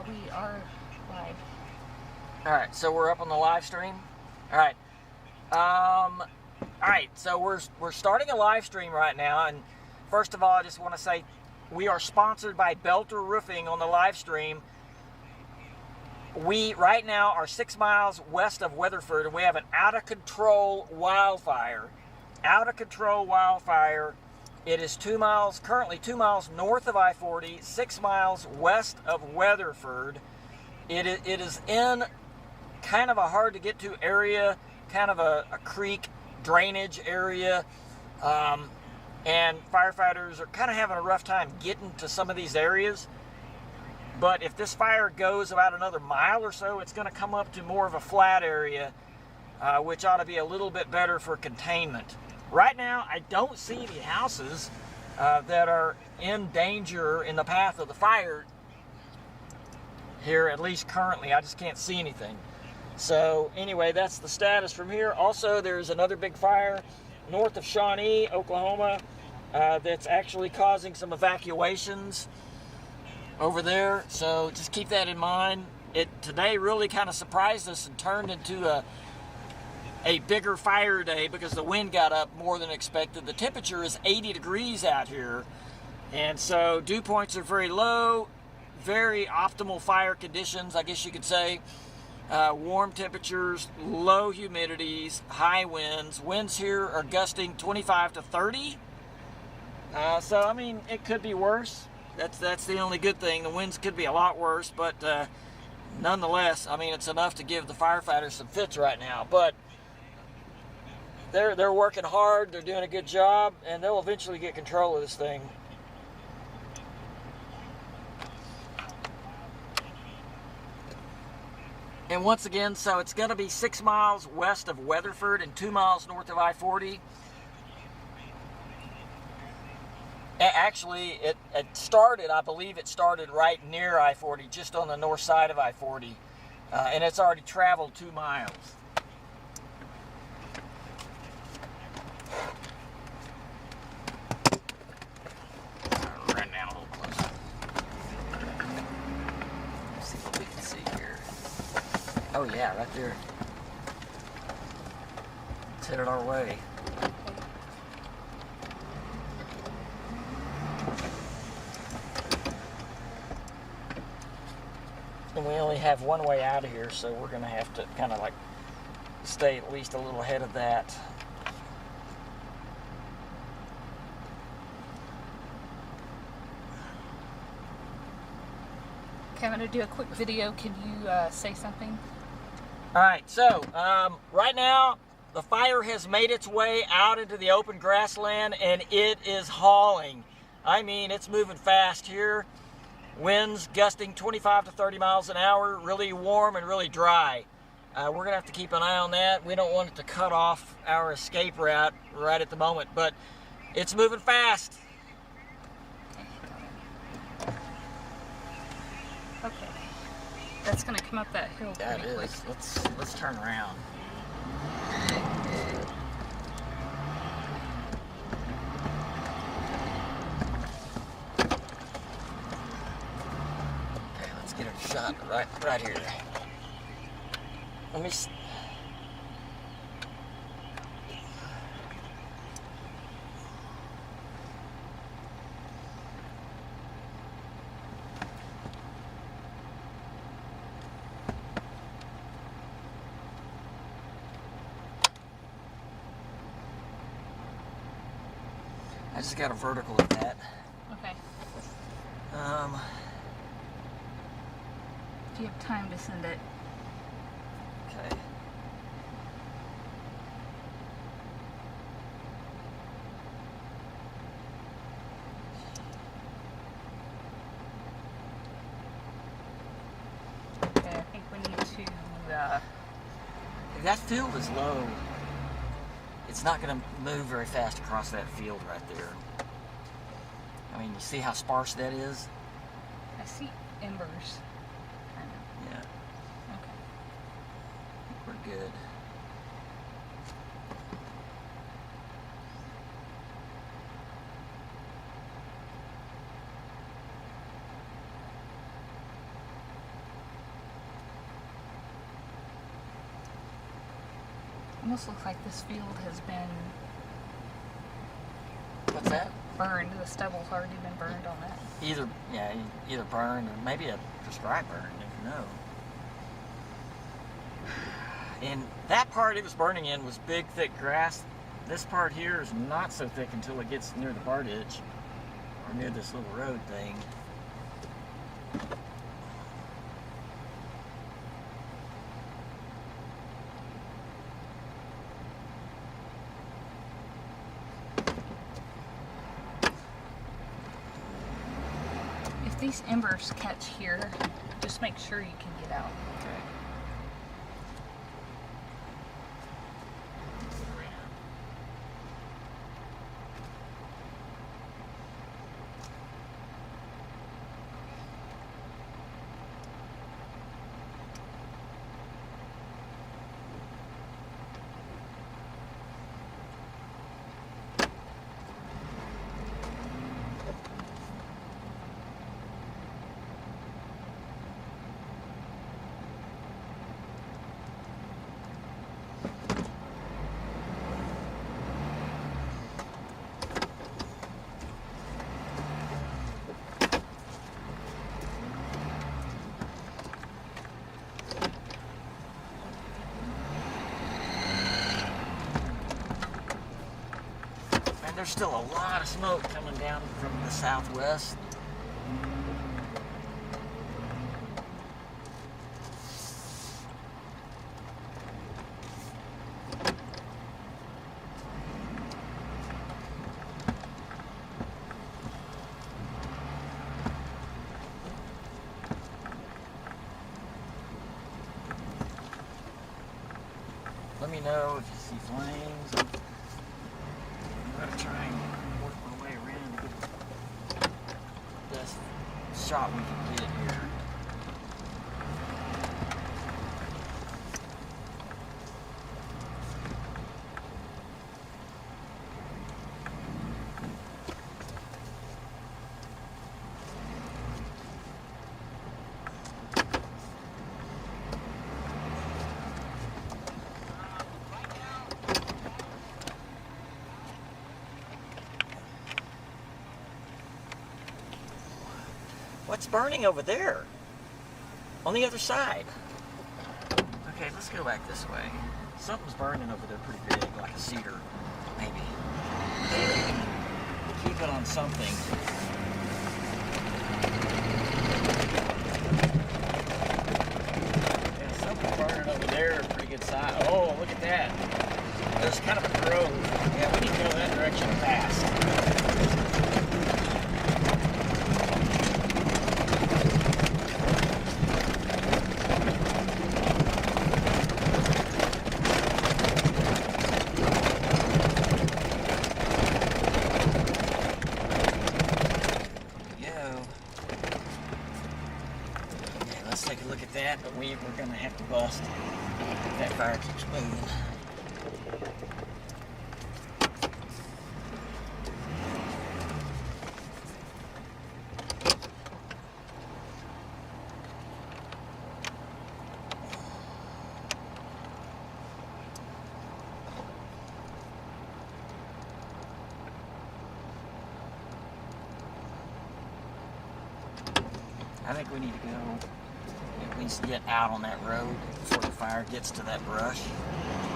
We are live. All right, so we're up on the live stream. All right. All right, so we're starting a live stream right now, and first of all, I just want to say we are sponsored by Belter Roofing on the live stream. We right now are 6 miles west of Weatherford, and we have an out-of-control wildfire. Out-of-control wildfire. It is currently 2 miles north of I-40, 6 miles west of Weatherford. It is in kind of a hard-to-get-to area, kind of a creek drainage area, and firefighters are kind of having a rough time getting to some of these areas. But if this fire goes about another mile or so, it's going to come up to more of a flat area, which ought to be a little bit better for containment. Right now, I don't see any houses that are in danger in the path of the fire here, at least currently. I just can't see anything. So anyway, that's the status from here. Also, there's another big fire north of Shawnee, Oklahoma, that's actually causing some evacuations over there. So just keep that in mind. It today really kind of surprised us and turned into a bigger fire day because the wind got up more than expected. The temperature is 80 degrees out here, and so dew points are very low, very optimal fire conditions, I guess you could say. Warm temperatures, low humidities, high winds. Winds here are gusting 25 to 30. So, I mean, it could be worse. That's the only good thing. The winds could be a lot worse, but nonetheless, I mean, it's enough to give the firefighters some fits right now. But they're working hard. They're doing a good job, and they'll eventually get control of this thing. And once again, so it's going to be 6 miles west of Weatherford and 2 miles north of I-40. Actually, it started, I believe it started right near I-40, just on the north side of I-40. And it's already traveled 2 miles. Run down a little closer. Let's see what we can see here. Oh yeah, right there. Let's hit it our way. And we only have one way out of here, so we're going to have to kind of like stay at least a little ahead of that. Okay, I'm going to do a quick video. Can you say something? All right, so right now the fire has made its way out into the open grassland, and it is hauling. I mean, it's moving fast here. Winds gusting 25 to 30 miles an hour, really warm and really dry. We're going to have to keep an eye on that. We don't want it to cut off our escape route right at the moment, but it's moving fast. Okay. That's going to come up that hill Yeah, pretty it quick. is. Let's turn around. Get a shot right here. Let me. I just got a vertical of that. Okay. Do you have time to send it? Okay. Okay, I think we need to... If that field is low, it's not going to move very fast across that field right there. I mean, you see how sparse that is? I see embers. Kind of. Yeah. Okay. I think we're good. Almost looks like this field has been What's that? burned. The stubble's already been burned on that. Either burned or maybe a prescribed burn, you never know. And that part it was burning in was big, thick grass. This part here is not so thick until it gets near the bar ditch or near this little road thing. If these embers catch here, just make sure you can get out. Okay. There's still a lot of smoke coming down from the southwest. Let me know if you see flames. I'm going to try and work my way around to get the best shot we can get here. What's burning over there? On the other side. Okay, let's go back this way. Something's burning over there pretty big, like a cedar, maybe. Keep it on something. Yeah, something's burning over there, pretty good size. Oh, look at that. There's kind of a grove. Yeah, we need to go that direction fast. Take a look at that, but we're going to have to bust if that fire keeps moving. I think we need to go at least get out on that road before the fire gets to that brush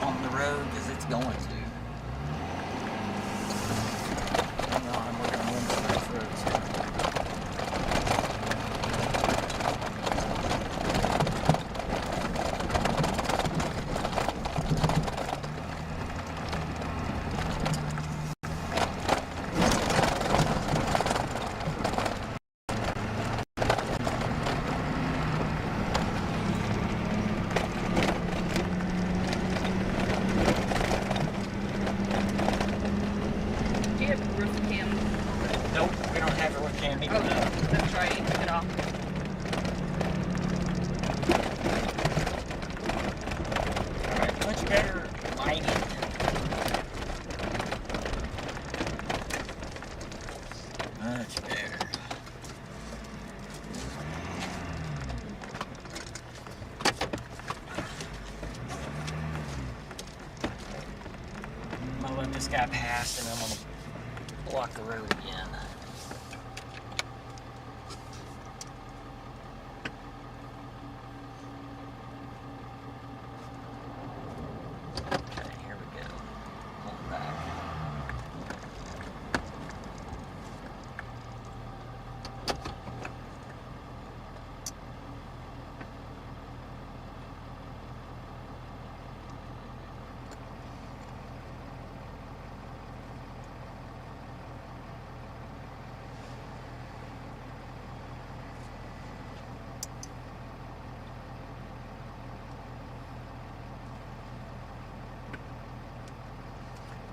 on the road, because it's going to. Hang on, we're going to win some of those roads here. Nope, we don't have a roof cam either. Oh, that's right. You took it off. Alright, much better lighting. Much better. this guy past and I'm going to block the road again. Okay, here we go. Pull back.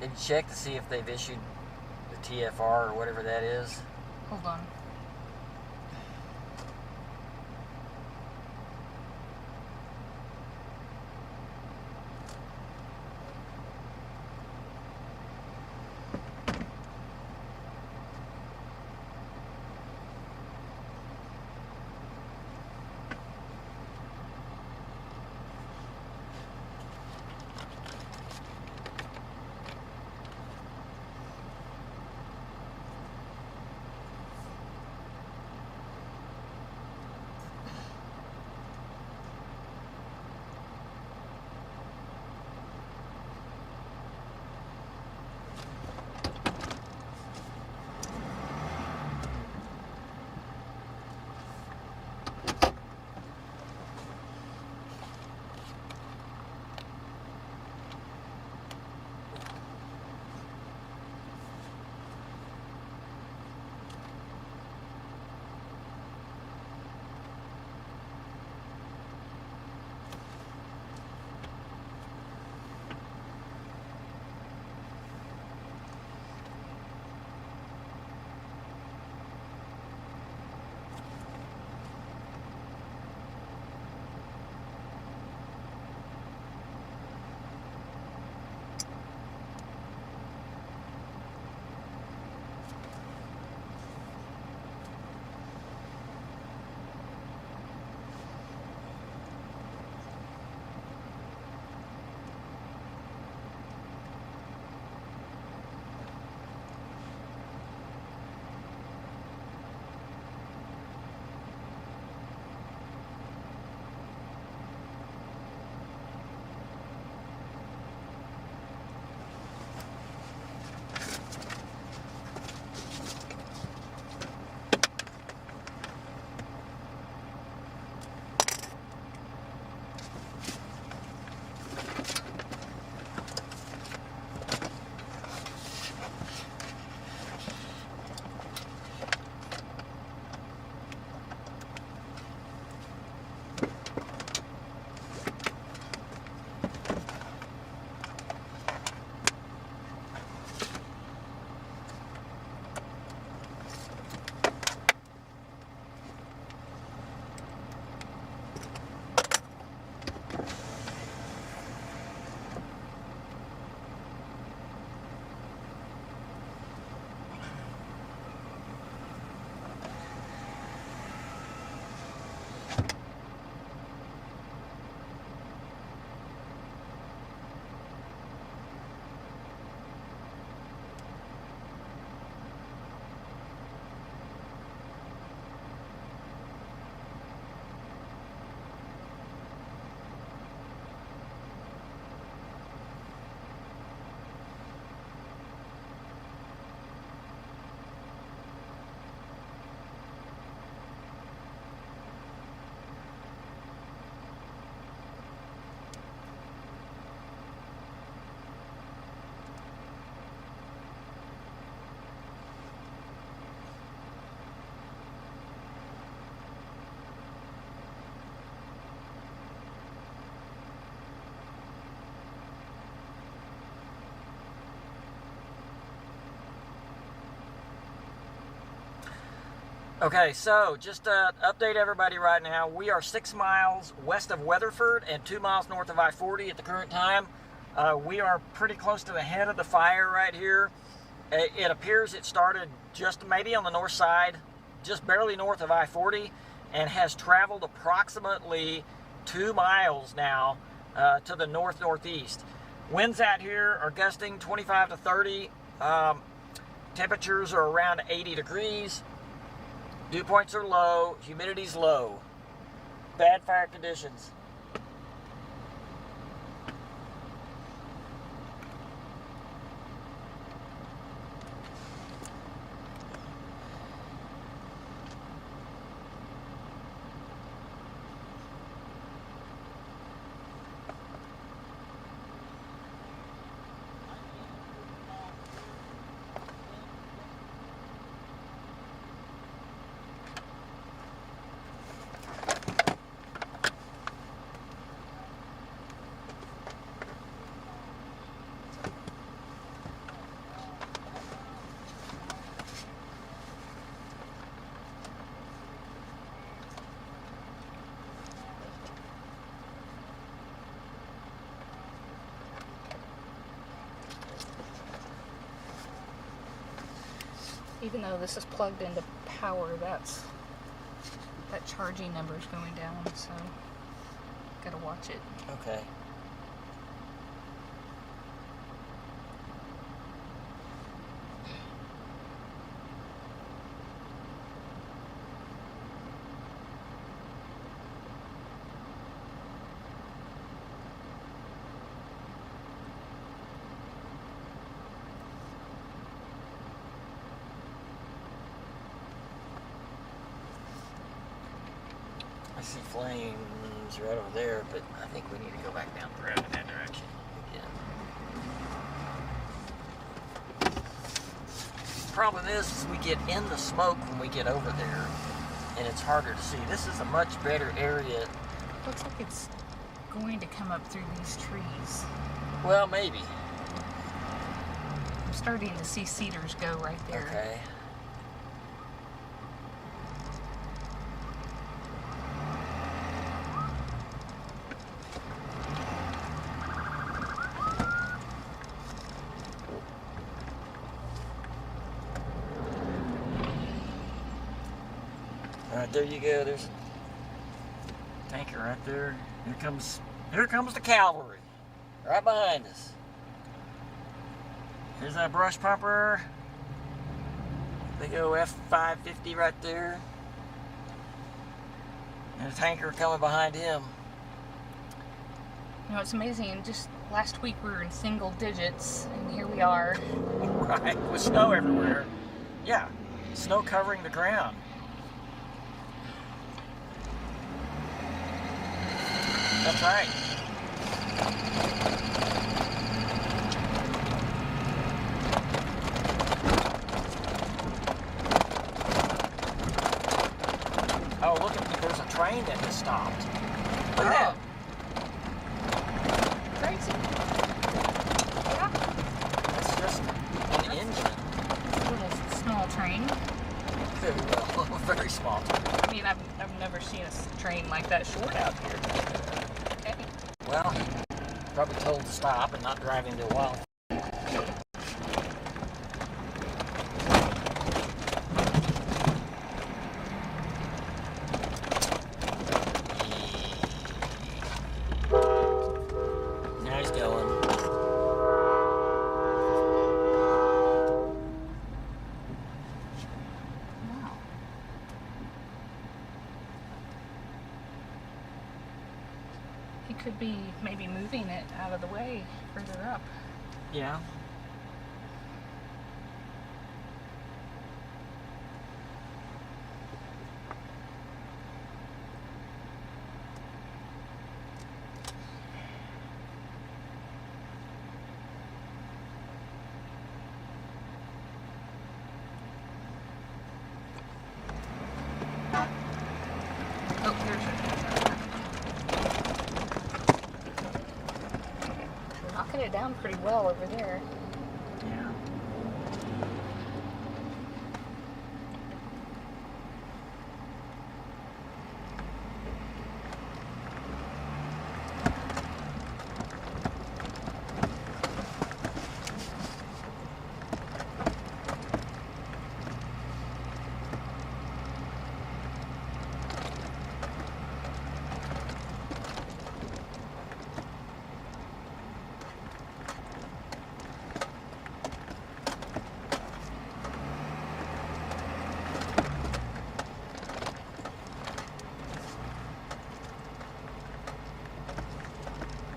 Did you check to see if they've issued the TFR or whatever that is? Hold on. Okay, so just to update everybody right now, we are 6 miles west of Weatherford and 2 miles north of I-40 at the current time. We are pretty close to the head of the fire right here. It appears it started just maybe on the north side, just barely north of I-40, and has traveled approximately 2 miles now to the north-northeast. Winds out here are gusting 25 to 30. Temperatures are around 80 degrees. Dew points are low. Humidity's low. Bad fire conditions. Even though this is plugged into power, that charging number is going down, so gotta watch it. Okay. I see flames right over there, but I think we need to go back down the road in that direction again. Problem is we get in the smoke when we get over there, and it's harder to see. This is a much better area. Looks like it's going to come up through these trees. Well, maybe. I'm starting to see cedars go right there. Okay. Alright, there you go. There's a tanker right there. Here comes the cavalry. Right behind us. Here's that brush pumper. Big old F550 right there. And a tanker coming behind him. You know, it's amazing. Just last week we were in single digits, and here we are. Right, with snow everywhere. Yeah, snow covering the ground. That's right. Oh, look at, there's a train that has stopped. Look at that. Crazy. Yeah. It's just an engine. It's a little small train. Very well, very small. I mean, I've never seen a train like that short out here. Okay. Well, probably told to stop and not drive into a wildfire. Now he's going. Wow. He could be maybe moving it out of the way further up. Yeah. Oh, there's a... knocking it down pretty well over there. Yeah.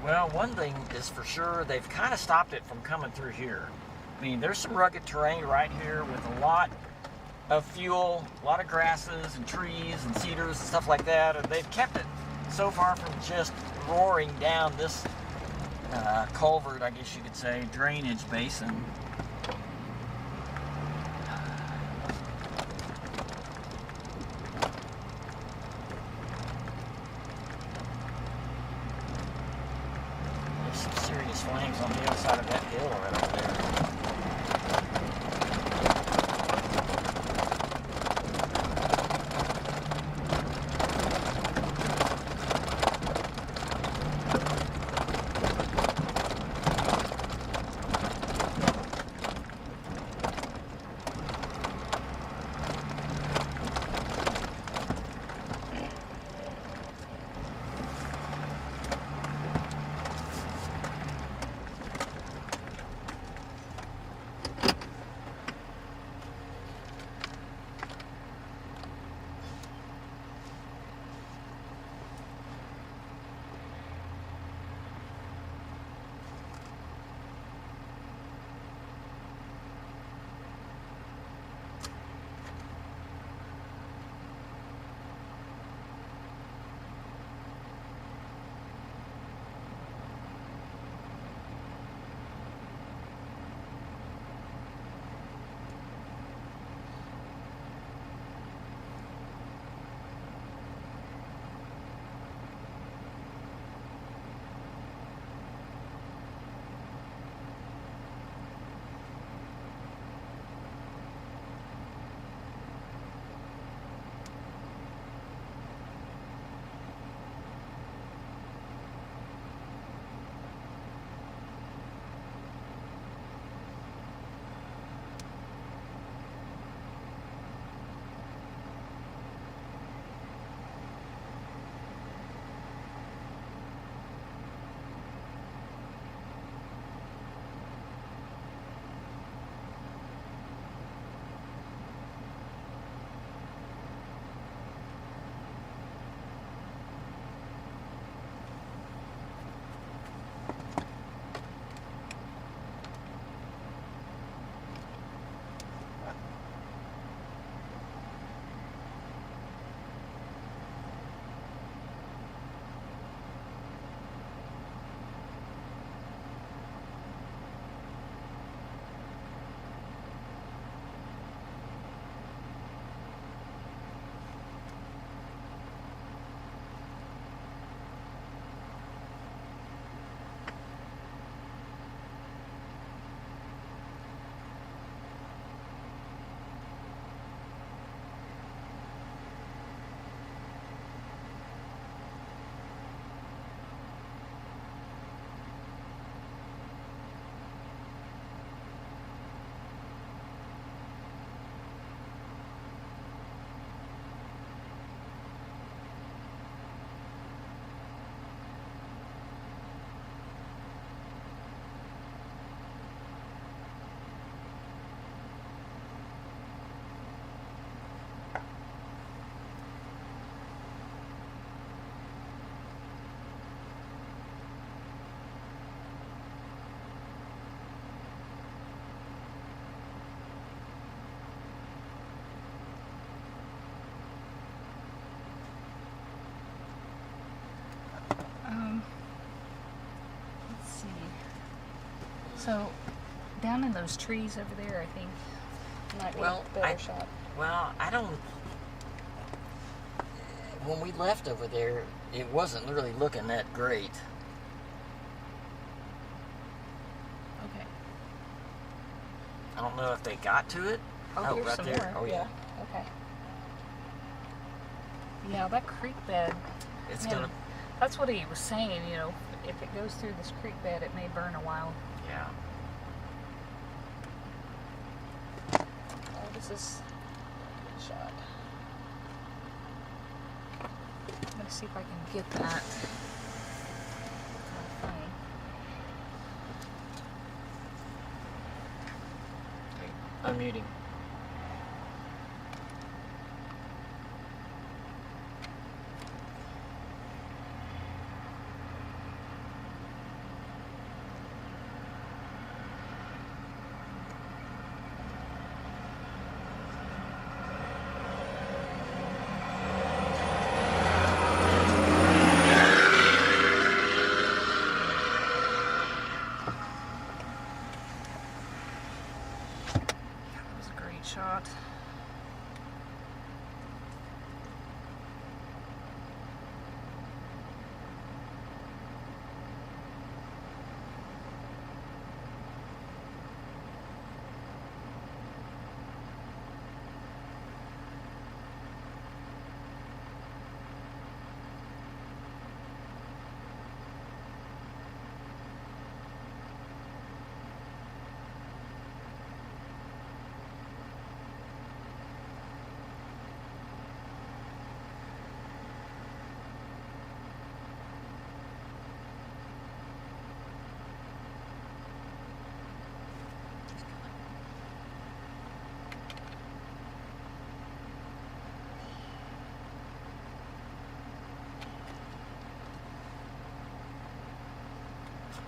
Well, one thing is for sure, they've kind of stopped it from coming through here. I mean, there's some rugged terrain right here with a lot of fuel, a lot of grasses and trees and cedars and stuff like that, and they've kept it so far from just roaring down this culvert, I guess you could say, drainage basin. There's some serious flames on the other side of that hill right over there. So, down in those trees over there, I think might be a better shot. Well, I don't. When we left over there, it wasn't really looking that great. Okay. I don't know if they got to it. Oh, here's right some there. more. Oh, yeah. Okay. Yeah, that creek bed. It's man, gonna. That's what he was saying. You know, if it goes through this creek bed, it may burn a while. Yeah. Oh, this is a good shot. I'm gonna see if I can get that. Kind of funny. Unmuting.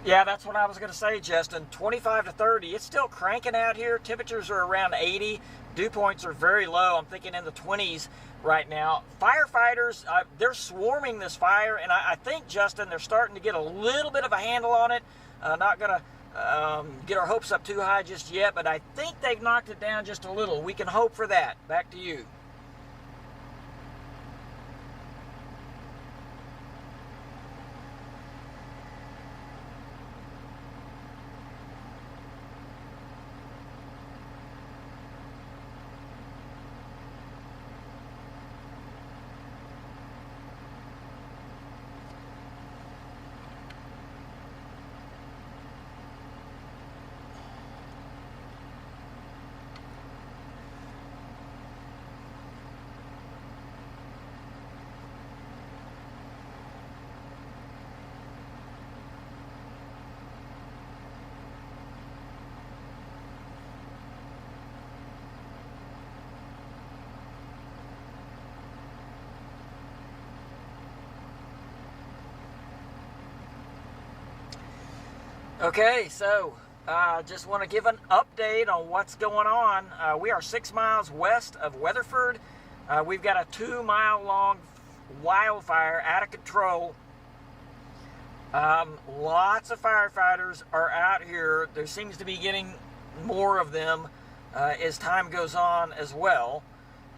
Yeah, that's what I was going to say, Justin. 25 to 30. It's still cranking out here. Temperatures are around 80. Dew points are very low. I'm thinking in the 20s right now. Firefighters, they're swarming this fire, and I think, Justin, they're starting to get a little bit of a handle on it. Not going to get our hopes up too high just yet, but I think they've knocked it down just a little. We can hope for that. Back to you. Okay, so just want to give an update on what's going on. We are 6 miles west of Weatherford. We've got a 2-mile-long wildfire out of control. Lots of firefighters are out here. There seems to be getting more of them as time goes on as well.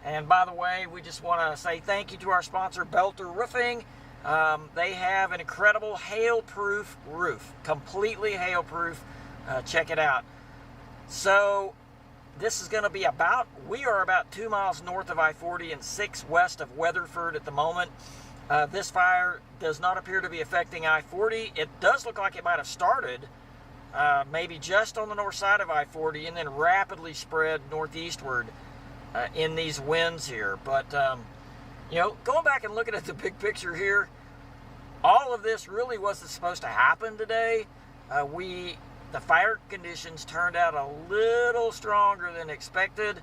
And by the way, we just want to say thank you to our sponsor, Belter Roofing. They have an incredible hail-proof roof, completely hail-proof. Check it out. So this is going to be we are about 2 miles north of I-40 and 6 west of Weatherford at the moment. This fire does not appear to be affecting I-40. It does look like it might have started maybe just on the north side of I-40 and then rapidly spread northeastward in these winds here. But you know, going back and looking at the big picture here, all of this really wasn't supposed to happen today. The fire conditions turned out a little stronger than expected.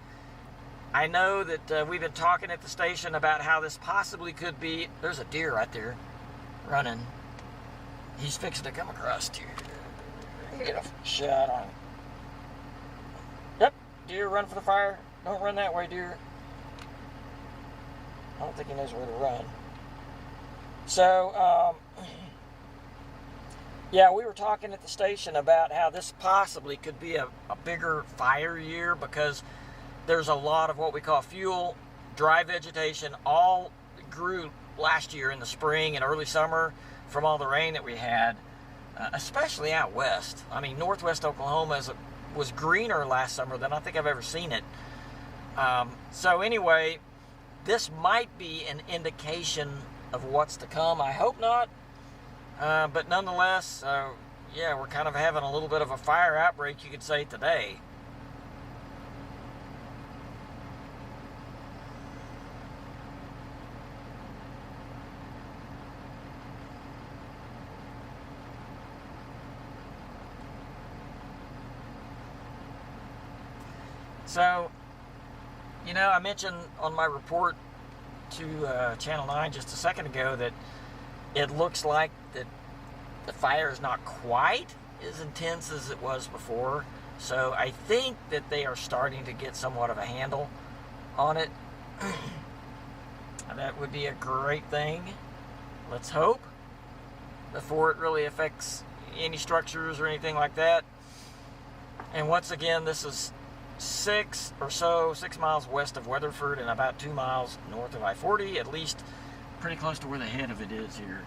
I know that we've been talking at the station about how this possibly could be. There's a deer right there running. He's fixing to come across here. Get a shot on him. Yep, deer, run for the fire. Don't run that way, deer. I don't think he knows where to run. So, yeah, we were talking at the station about how this possibly could be a bigger fire year because there's a lot of what we call fuel, dry vegetation, all grew last year in the spring and early summer from all the rain that we had, especially out west. I mean, northwest Oklahoma was greener last summer than I think I've ever seen it. So anyway, this might be an indication of what's to come. I hope not. But nonetheless, yeah, we're kind of having a little bit of a fire outbreak, you could say, today. So, you know, I mentioned on my report to Channel 9 just a second ago that it looks like that the fire is not quite as intense as it was before. So I think that they are starting to get somewhat of a handle on it. And that would be a great thing. Let's hope. Before it really affects any structures or anything like that. And once again, this is 6 miles west of Weatherford and about 2 miles north of I-40, at least pretty close to where the head of it is here.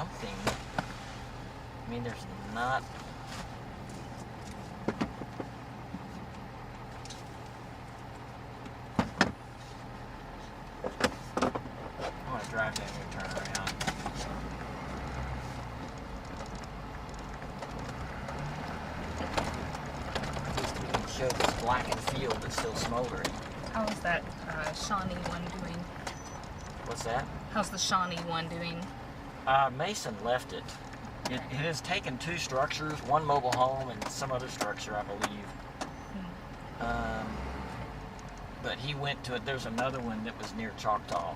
something. I mean, there's not... I want to drive down here and turn around. At least we can show this blackened field that's still smoldering. How is that Shawnee one doing? What's that? How's the Shawnee one doing? Mason left it. It has taken 2 structures, one mobile home and some other structure, I believe. But he went to it. There's another one that was near Choctaw.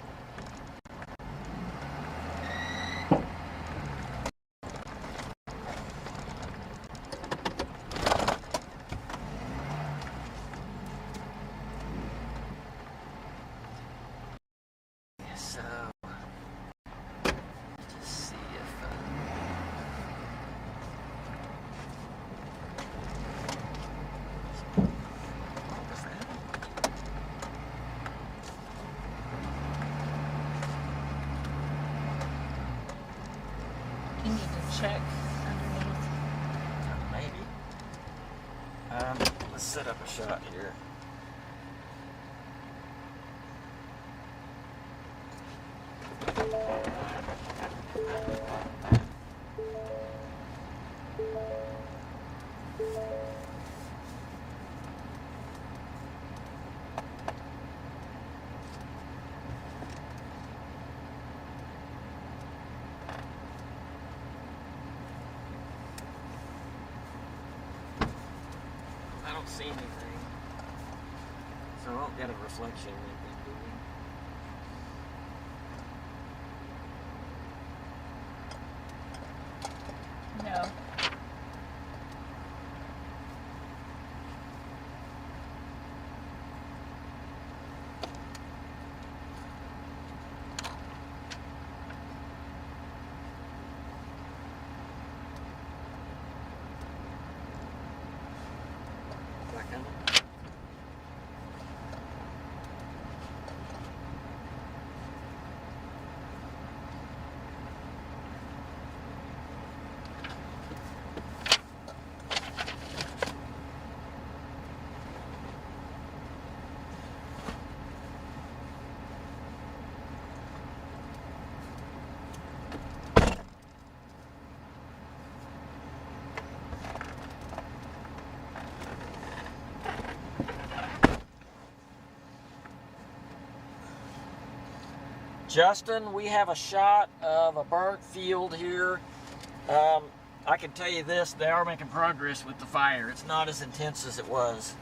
So, just see if what was that? You need to check underneath. Maybe. Let's set up a shot here. I don't see anything. So I don't get a reflection or anything, do we? No. Back on it. Justin, we have a shot of a burnt field here. I can tell you this, they are making progress with the fire. It's not as intense as it was.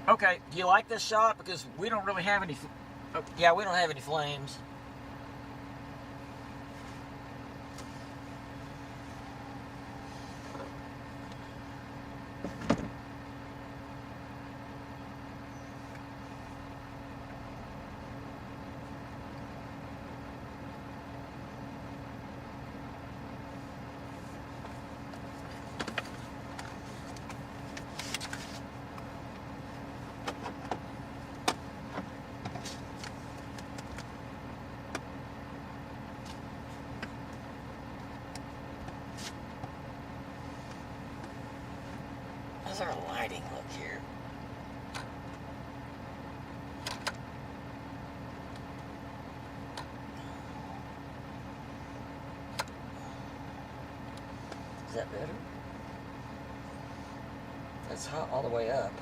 Okay, do you like this shot? Because we don't really have any, yeah, we don't have any flames. How's our lighting look here? Is that better? That's hot all the way up.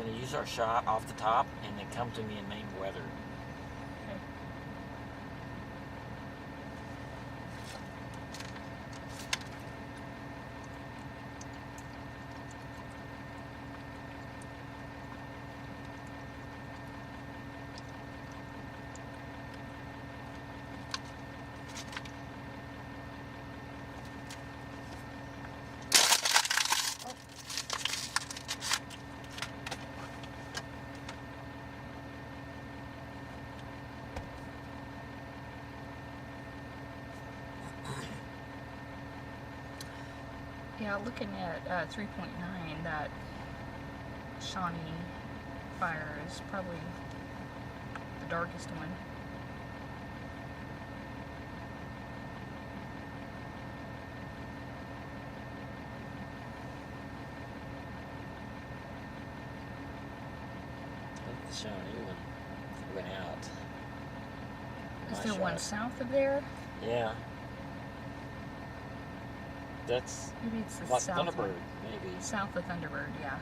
going to use our shot off the top and then come to me in main weather. Okay. Yeah, looking at 3.9, that Shawnee fire is probably the darkest one. I think the Shawnee one went out. Is My there one shot. south of there? Yeah. That's Maybe it's the like south Thunderbird, one. maybe. South of Thunderbird, yeah.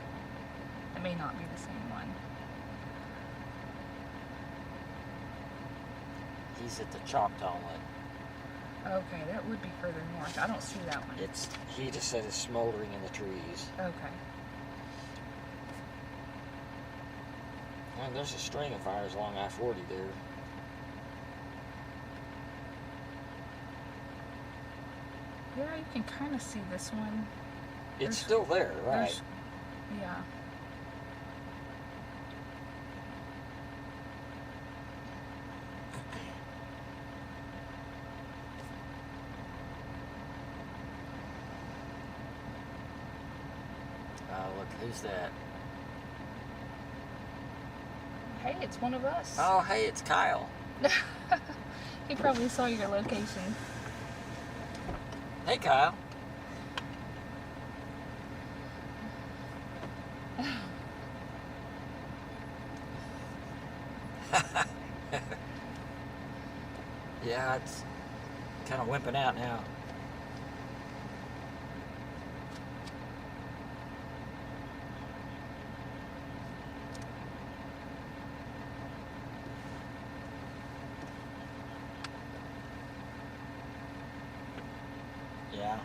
It may not be the same one. He's at the Choctaw one. Okay, that would be further north. I don't see that one. He just said it's smoldering in the trees. Okay. Well, there's a string of fires along I-40 there. Yeah, you can kind of see this one. It's still there, right? Yeah. Oh, look, who's that? Hey, it's one of us. Oh, hey, it's Kyle. He probably saw your location. Hey, Kyle. Yeah, it's kind of wimping out now. Yeah.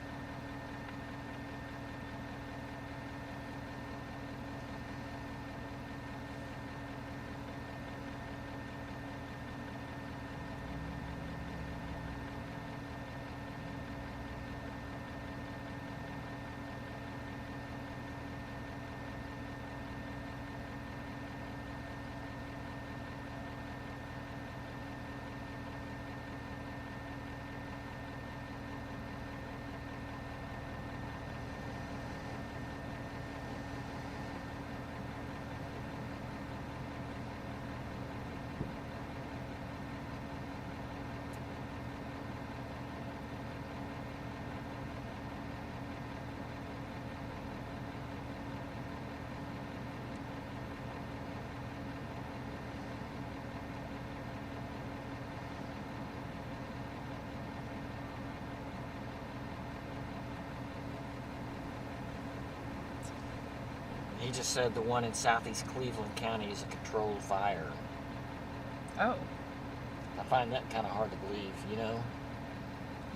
He just said the one in southeast Cleveland County is a controlled fire. Oh. I find that kind of hard to believe, you know?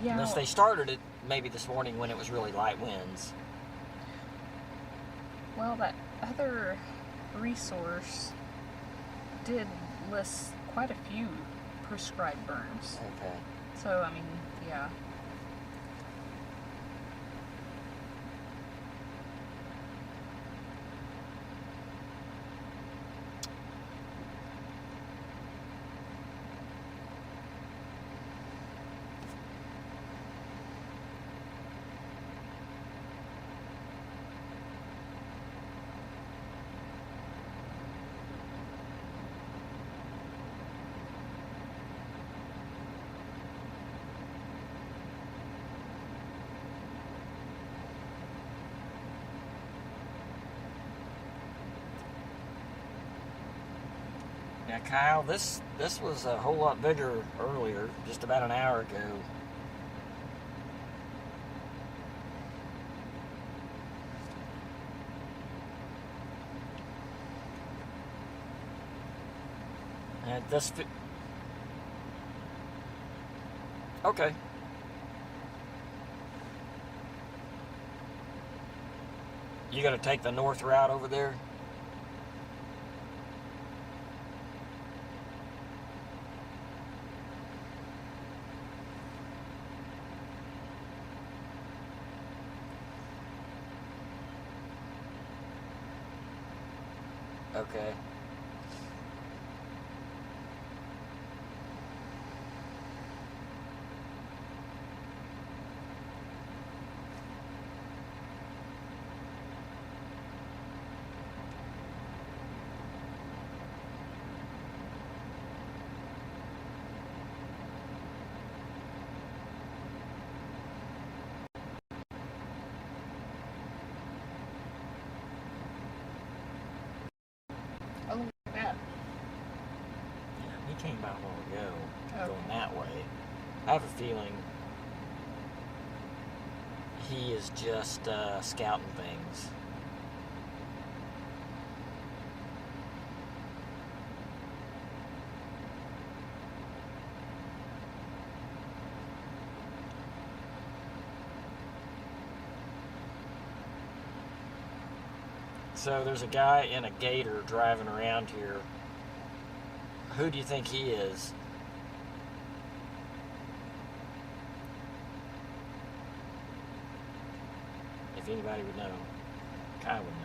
Yeah. Unless they started it maybe this morning when it was really light winds. Well, that other resource did list quite a few prescribed burns. Okay. So, I mean, yeah. Now, Kyle, this was a whole lot bigger earlier, just about an hour ago. this. Okay. You gonna take the north route over there? Okay. Oh, look at that. Yeah, he came by a while ago, Okay. going that way. I have a feeling he is just scouting things. So there's a guy in a gator driving around here. Who do you think he is? If anybody would know, Kai would know.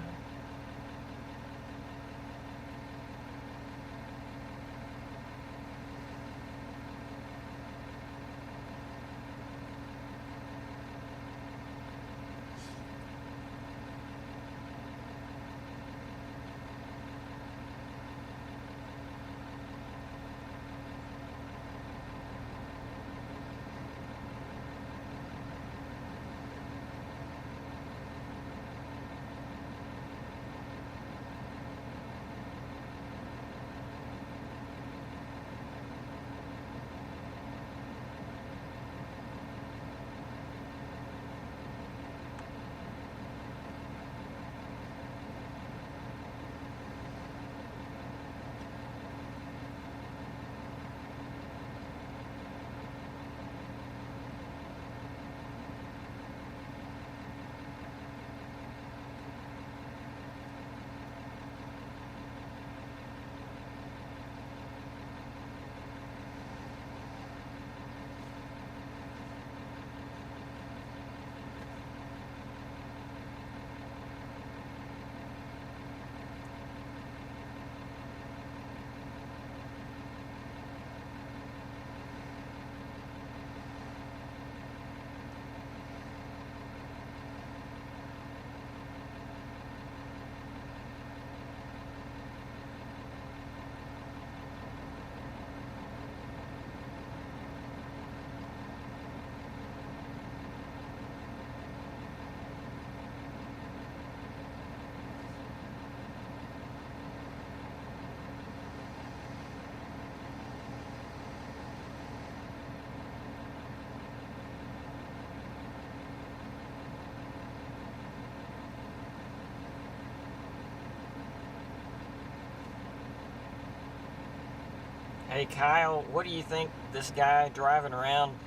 Hey Kyle, what do you think this guy driving around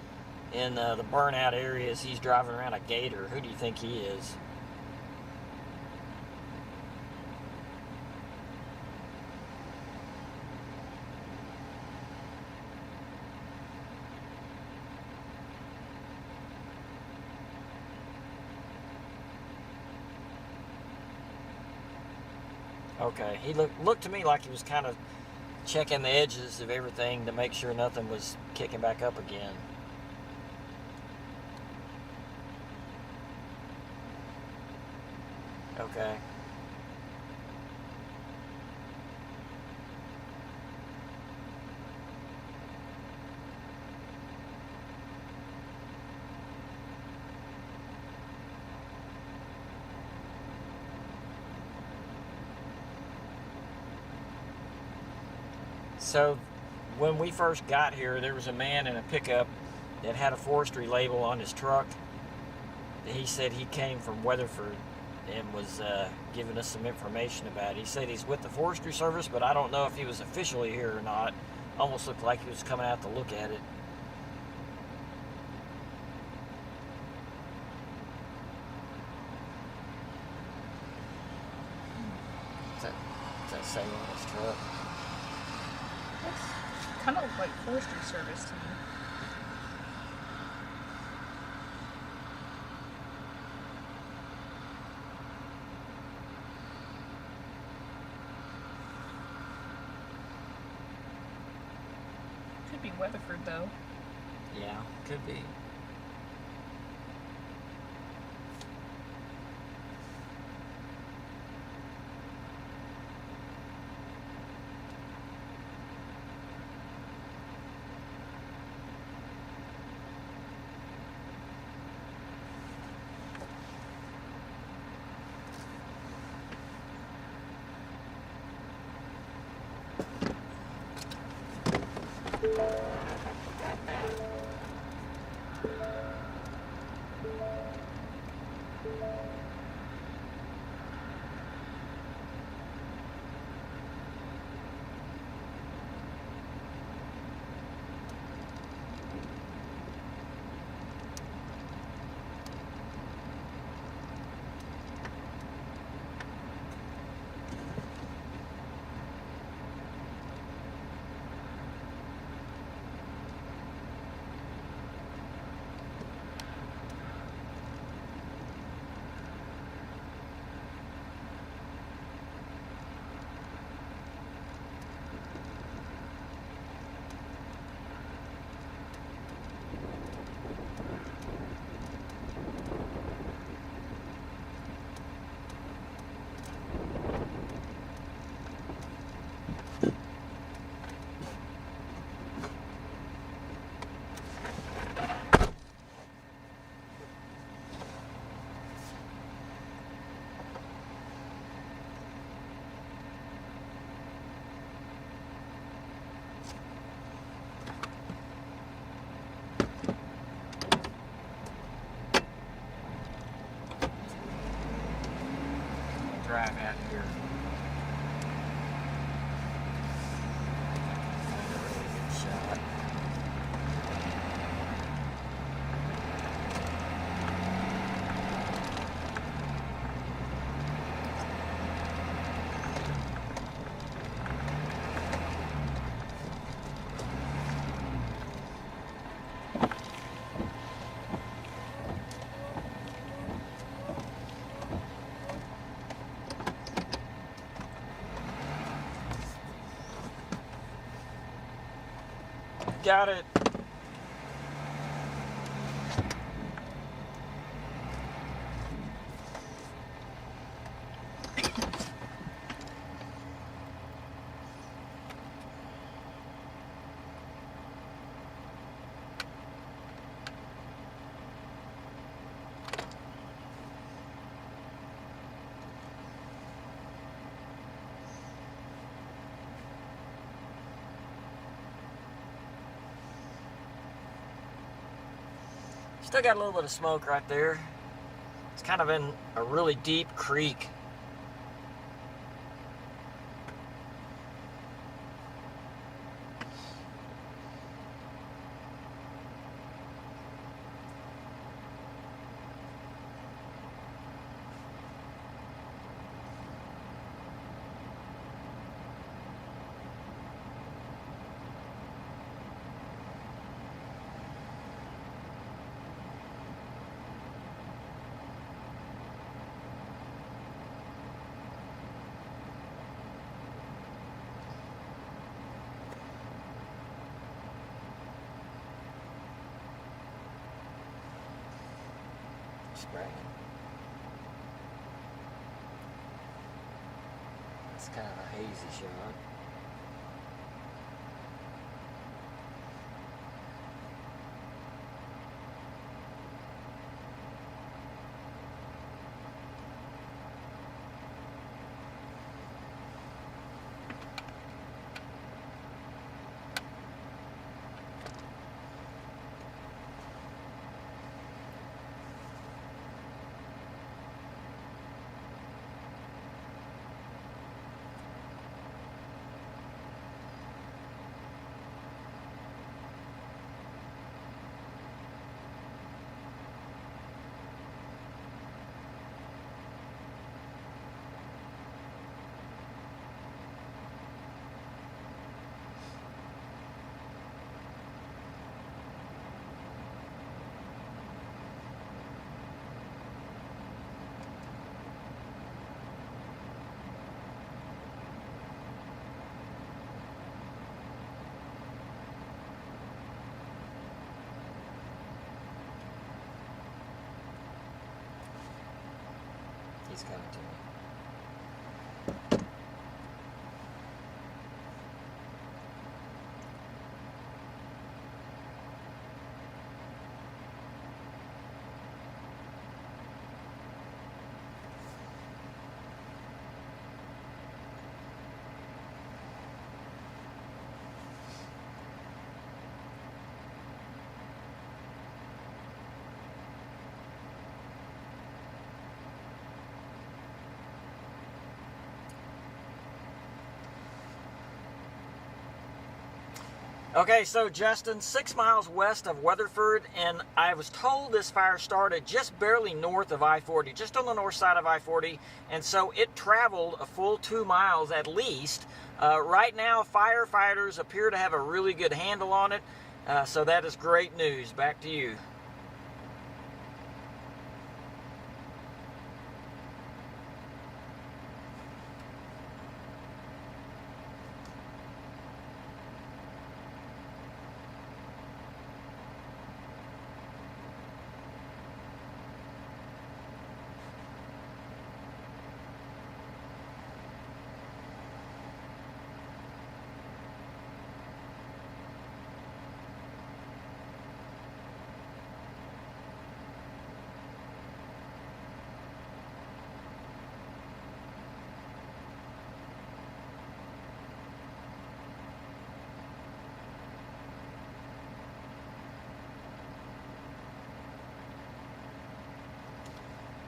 in the burnout areas, he's driving around a gator? Who do you think he is? Okay, he looked to me like he was kind of checking the edges of everything to make sure nothing was kicking back up again. Okay. So when we first got here, there was a man in a pickup that had a forestry label on his truck. He said he came from Weatherford and was giving us some information about it. He said he's with the Forestry Service, but I don't know if he was officially here or not. Almost looked like he was coming out to look at it. What's that say on his truck? Looks kind of like forestry service to me. Could be Weatherford though. Yeah, could be. Drive out here. Find a really good shot. Got it. Still got a little bit of smoke right there. It's kind of in a really deep creek. Spraying. It's kind of a hazy shot. he's coming to me. Okay, so Justin, 6 miles west of Weatherford, and I was told this fire started just barely north of I-40, just on the north side of I-40, and so it traveled a full 2 miles at least. Right now, firefighters appear to have a really good handle on it, so that is great news. Back to you.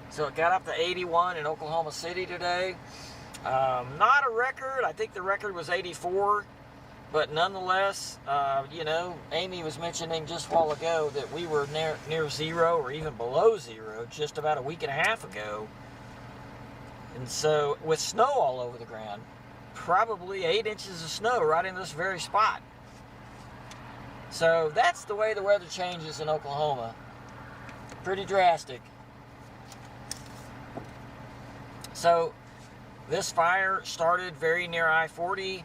So it got up to 81 in Oklahoma City today. Not a record. I think the record was 84. But nonetheless, you know, Amy was mentioning just a while ago that we were near zero or even below zero just about a week and a half ago. And so with snow all over the ground, probably 8 inches of snow right in this very spot. So that's the way the weather changes in Oklahoma. Pretty drastic. So this fire started very near I-40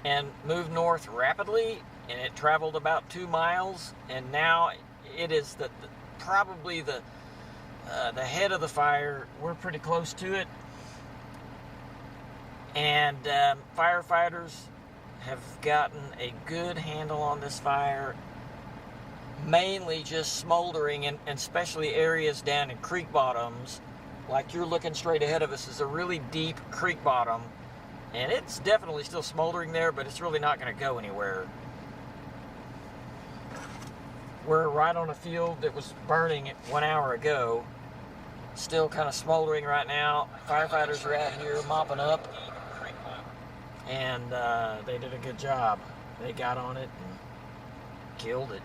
and moved north rapidly, and it traveled about 2 miles, and now it is probably the head of the fire. We're pretty close to it, and firefighters have gotten a good handle on this fire, mainly just smoldering, and especially areas down in creek bottoms. Like you're looking straight ahead of us is a really deep creek bottom, and it's definitely still smoldering there, but it's really not going to go anywhere. We're right on a field that was burning 1 hour ago, still kind of smoldering right now. Firefighters are out here mopping up, and they did a good job. They got on it and killed it.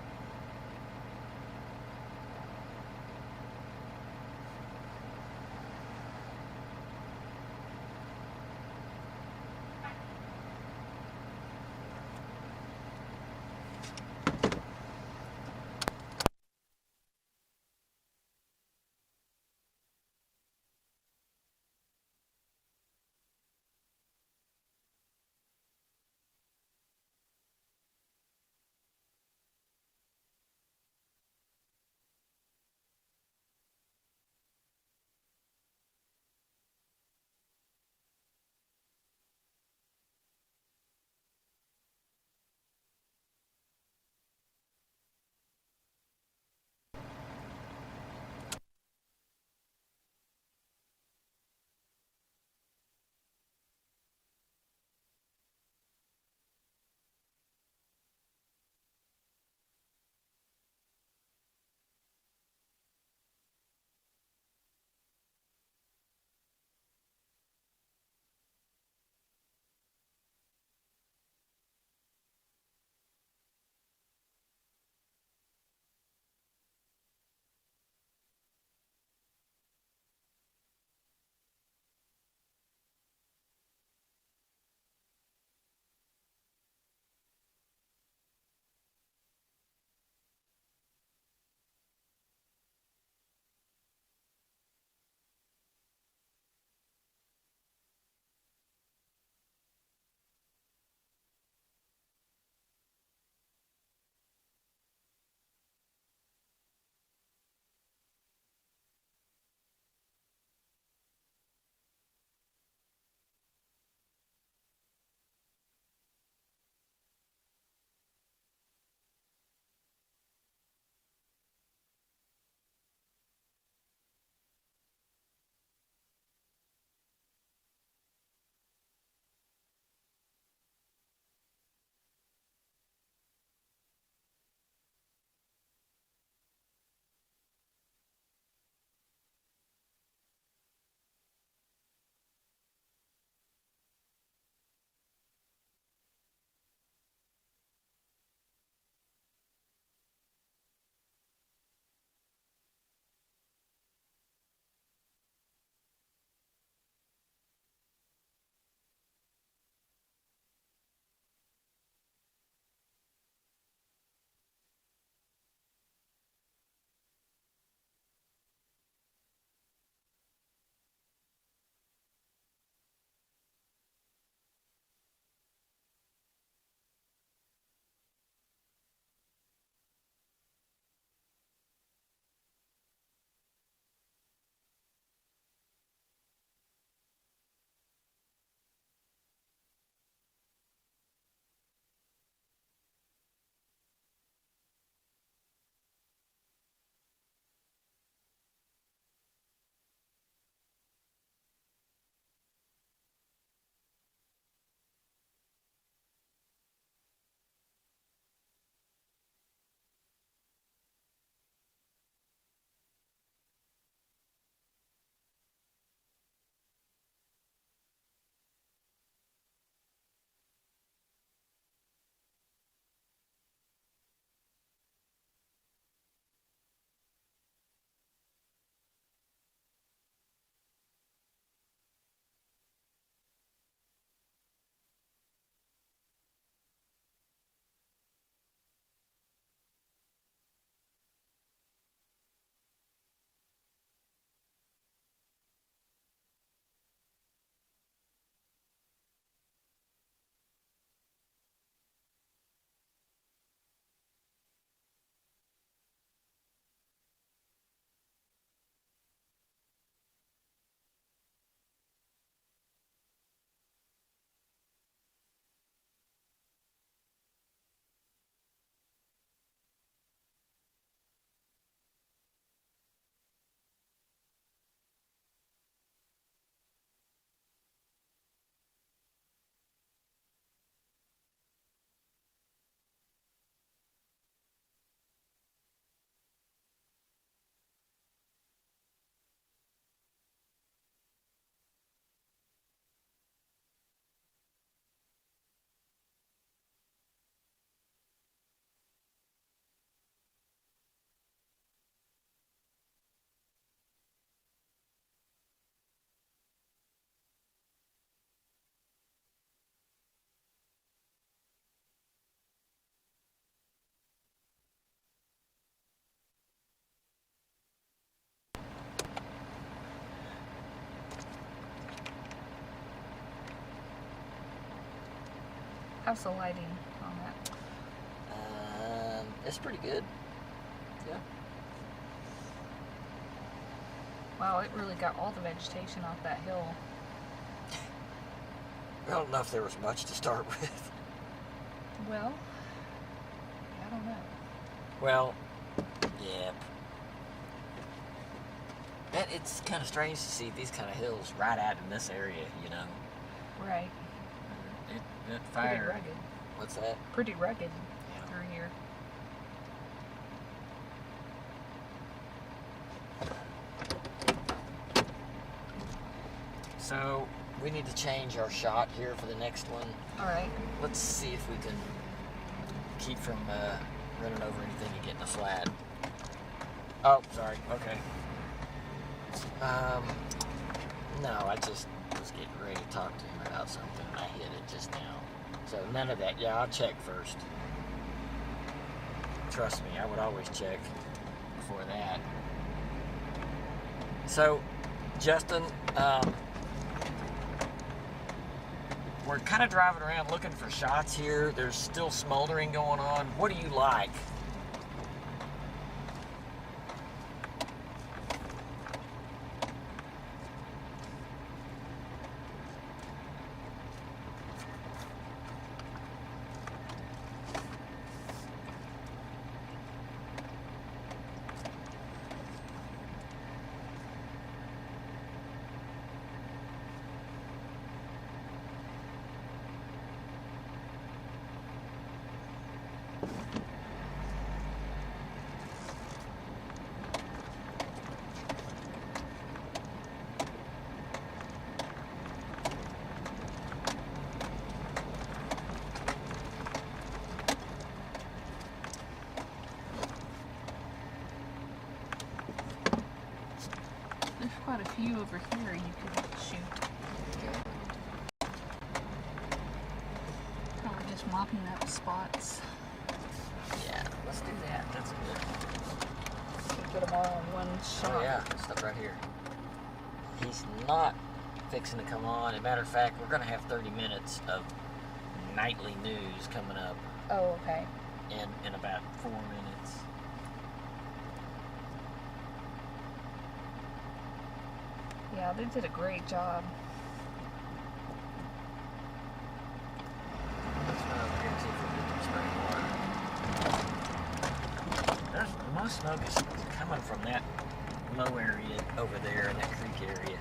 How's the lighting on that? It's pretty good. Yeah. Wow, it really got all the vegetation off that hill. I don't know if there was much to start with. Well, I don't know. Well, yeah. It's kind of strange to see these kind of hills right out in this area, you know. Right. That fire. Pretty rugged. What's that? Pretty rugged Yeah. through here. So we need to change our shot here for the next one. All right. Let's see if we can keep from running over anything and getting a flat. Oh, sorry. Okay. No, I just was getting ready to talk to him about something and I hit it just now. So none of that. Yeah, I'll check first. Trust me, I would always check before that. So, Justin, we're kind of driving around looking for shots here. There's still smoldering going on. What do you like? There's quite a few over here you could shoot. Probably just mopping up spots. Yeah, let's do that. That's good. Get them all in one shot. Oh yeah, stuff right here. He's not fixing to come on. As a matter of fact, we're going to have 30 minutes of nightly news coming up Oh, okay. in about 4 minutes. Yeah, they did a great job. Let's run over here and see if we can get some spring water. Most smoke is coming from that low area over there in that creek area.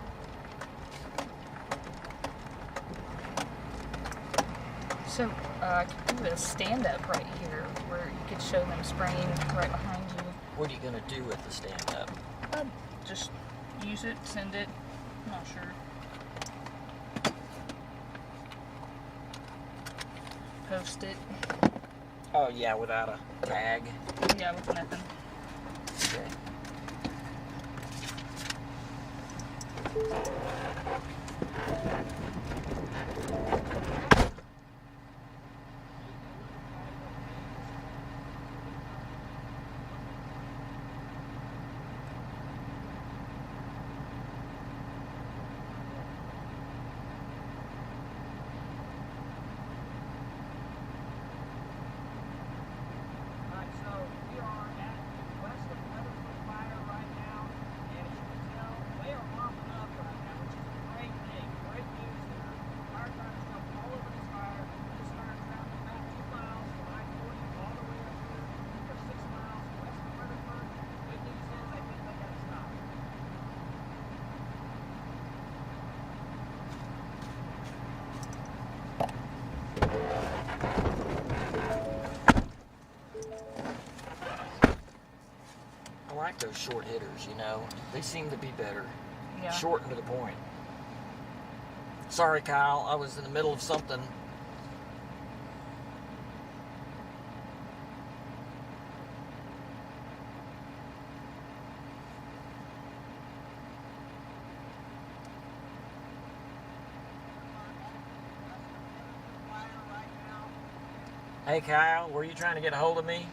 So, I could do a stand-up right here where you could show them spraying right behind you. What are you going to do with the stand-up? Just use it, send it. I'm not sure. Post it. Oh yeah, without a tag. Yeah, with nothing. Okay. I like those short hitters, you know. They seem to be better. Yeah. Short and to the point. Sorry, Kyle. I was in the middle of something. Hey, Kyle. Were you trying to get a hold of me?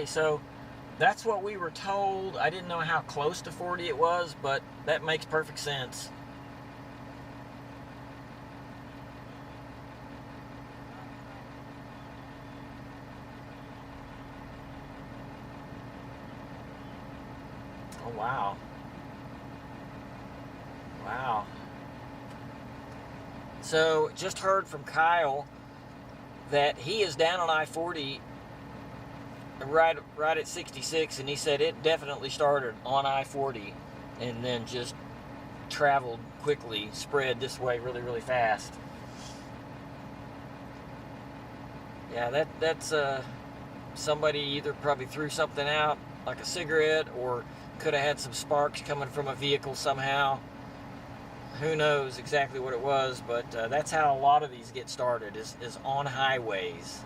so that's what we were told. I didn't know how close to 40 it was, but that makes perfect sense. Oh, wow. Wow. So, just heard from Kyle that he is down on I-40 right at 66, and he said it definitely started on I-40 and then just traveled quickly, spread this way really, really fast. Yeah, that's somebody either probably threw something out like a cigarette, or could have had some sparks coming from a vehicle somehow. Who knows exactly what it was, but that's how a lot of these get started, is on highways.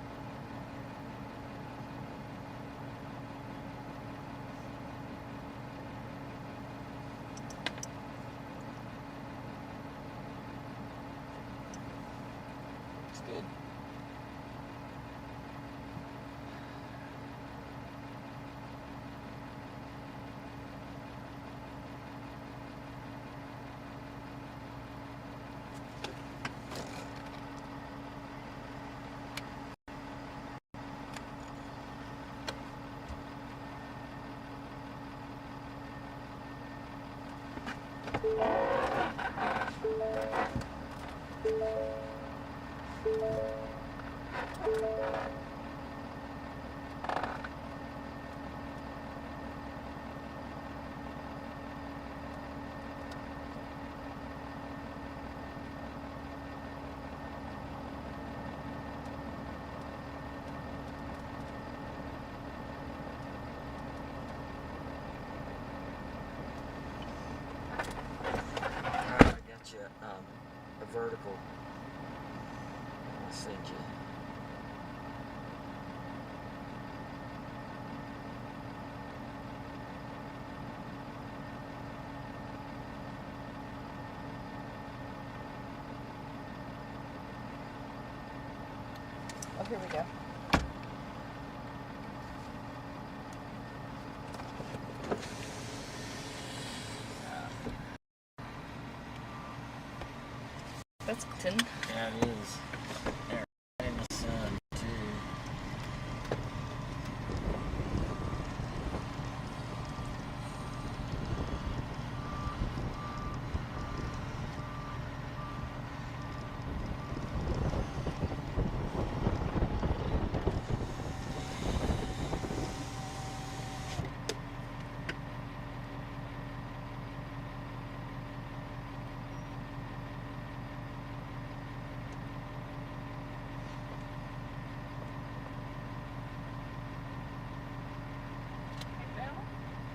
It's good. A vertical. I'll send you. Oh, here we go. That's tin. Yeah, it is. There, right in the sun, too.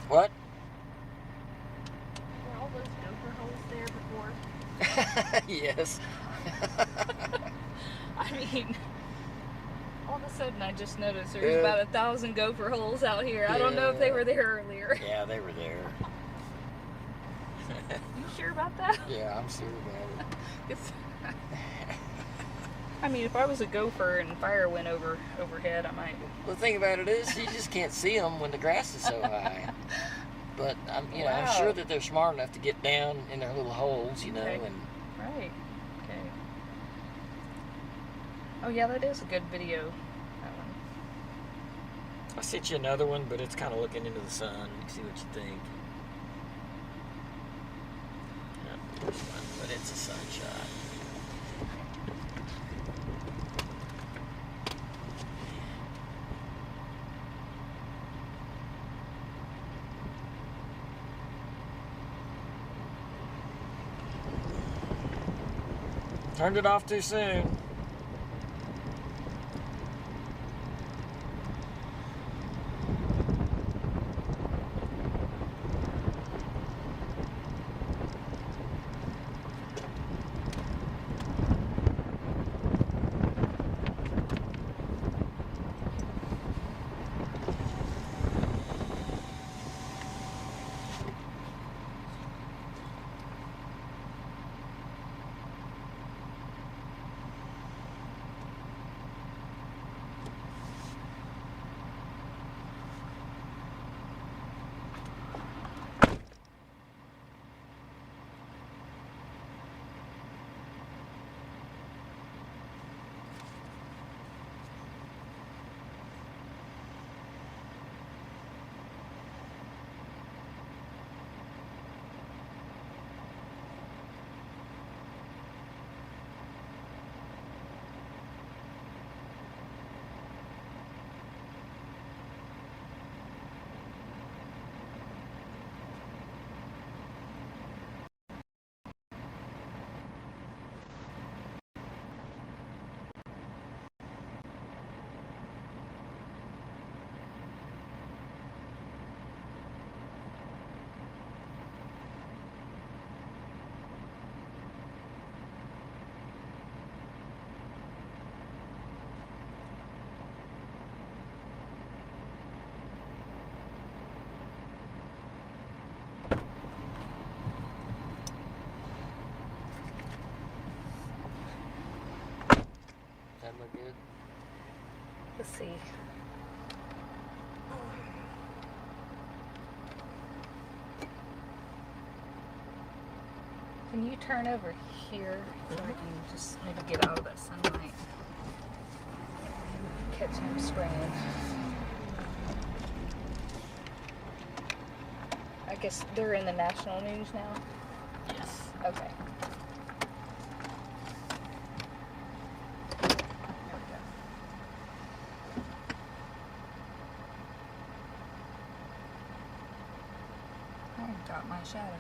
What? Were all those gopher holes there before? Yes. I mean, all of a sudden I just noticed there's about 1,000 gopher holes out here. I don't know if they were there earlier. Yeah, they were there. You sure about that? Yeah, I'm sure about it. I mean, if I was a gopher and fire went overhead, I might. The thing about it is, you just can't see them when the grass is so high. But I'm sure that they're smart enough to get down in their little holes, you know. Okay. And Right. Okay. Oh yeah, that is a good video. That one. I sent you another one, but it's kind of looking into the sun. You can see what you think. Yeah, this one, but it's a sun shot. Turned it off too soon. look good. Let's see. Can you turn over here so I can just maybe get out of that sunlight? Catch him spraying. I guess they're in the national news now? Yes. Okay. I got my shadow.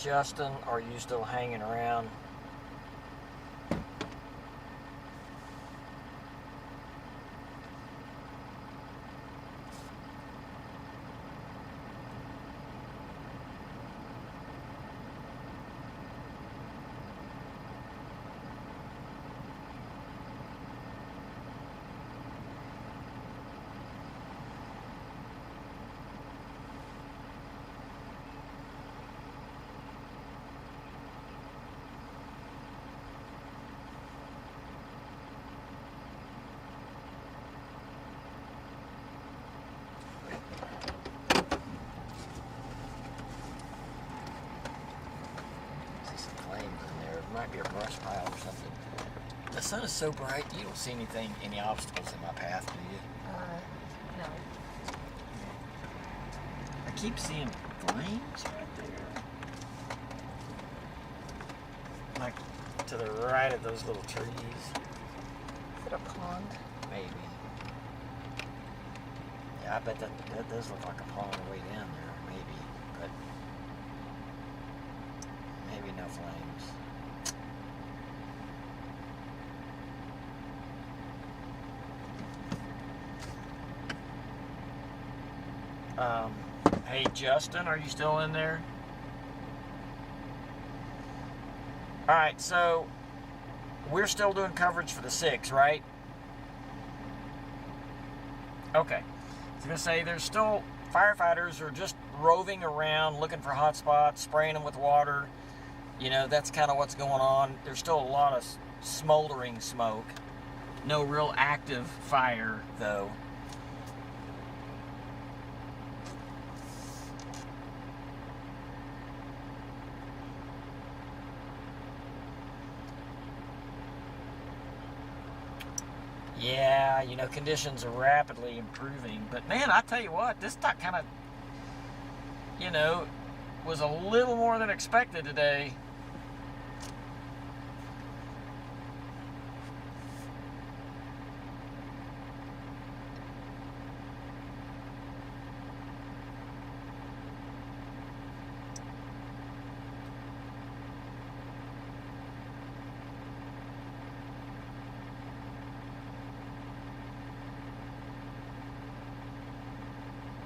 Justin, are you still hanging around? Might be a brush pile or something. The sun is so bright, you don't see anything, any obstacles in my path, do you? No. I keep seeing flames right there. Like to the right of those little trees. Is it a pond? Maybe. Yeah, I bet that does look like a pond way down there, maybe. But maybe no flames. Hey Justin, are you still in there? Alright, so we're still doing coverage for the 6, right? Okay. I was going to say there's still firefighters are just roving around looking for hot spots, spraying them with water. You know, that's kind of what's going on. There's still a lot of smoldering smoke. No real active fire, though. Yeah, you know, conditions are rapidly improving. But man, I tell you what, this kind of, you know, was a little more than expected today.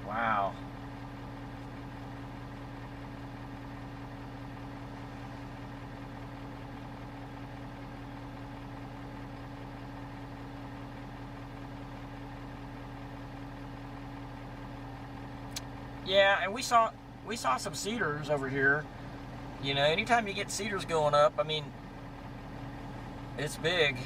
Wow. Yeah, and we saw some cedars over here. You know, anytime you get cedars going up, I mean, it's big.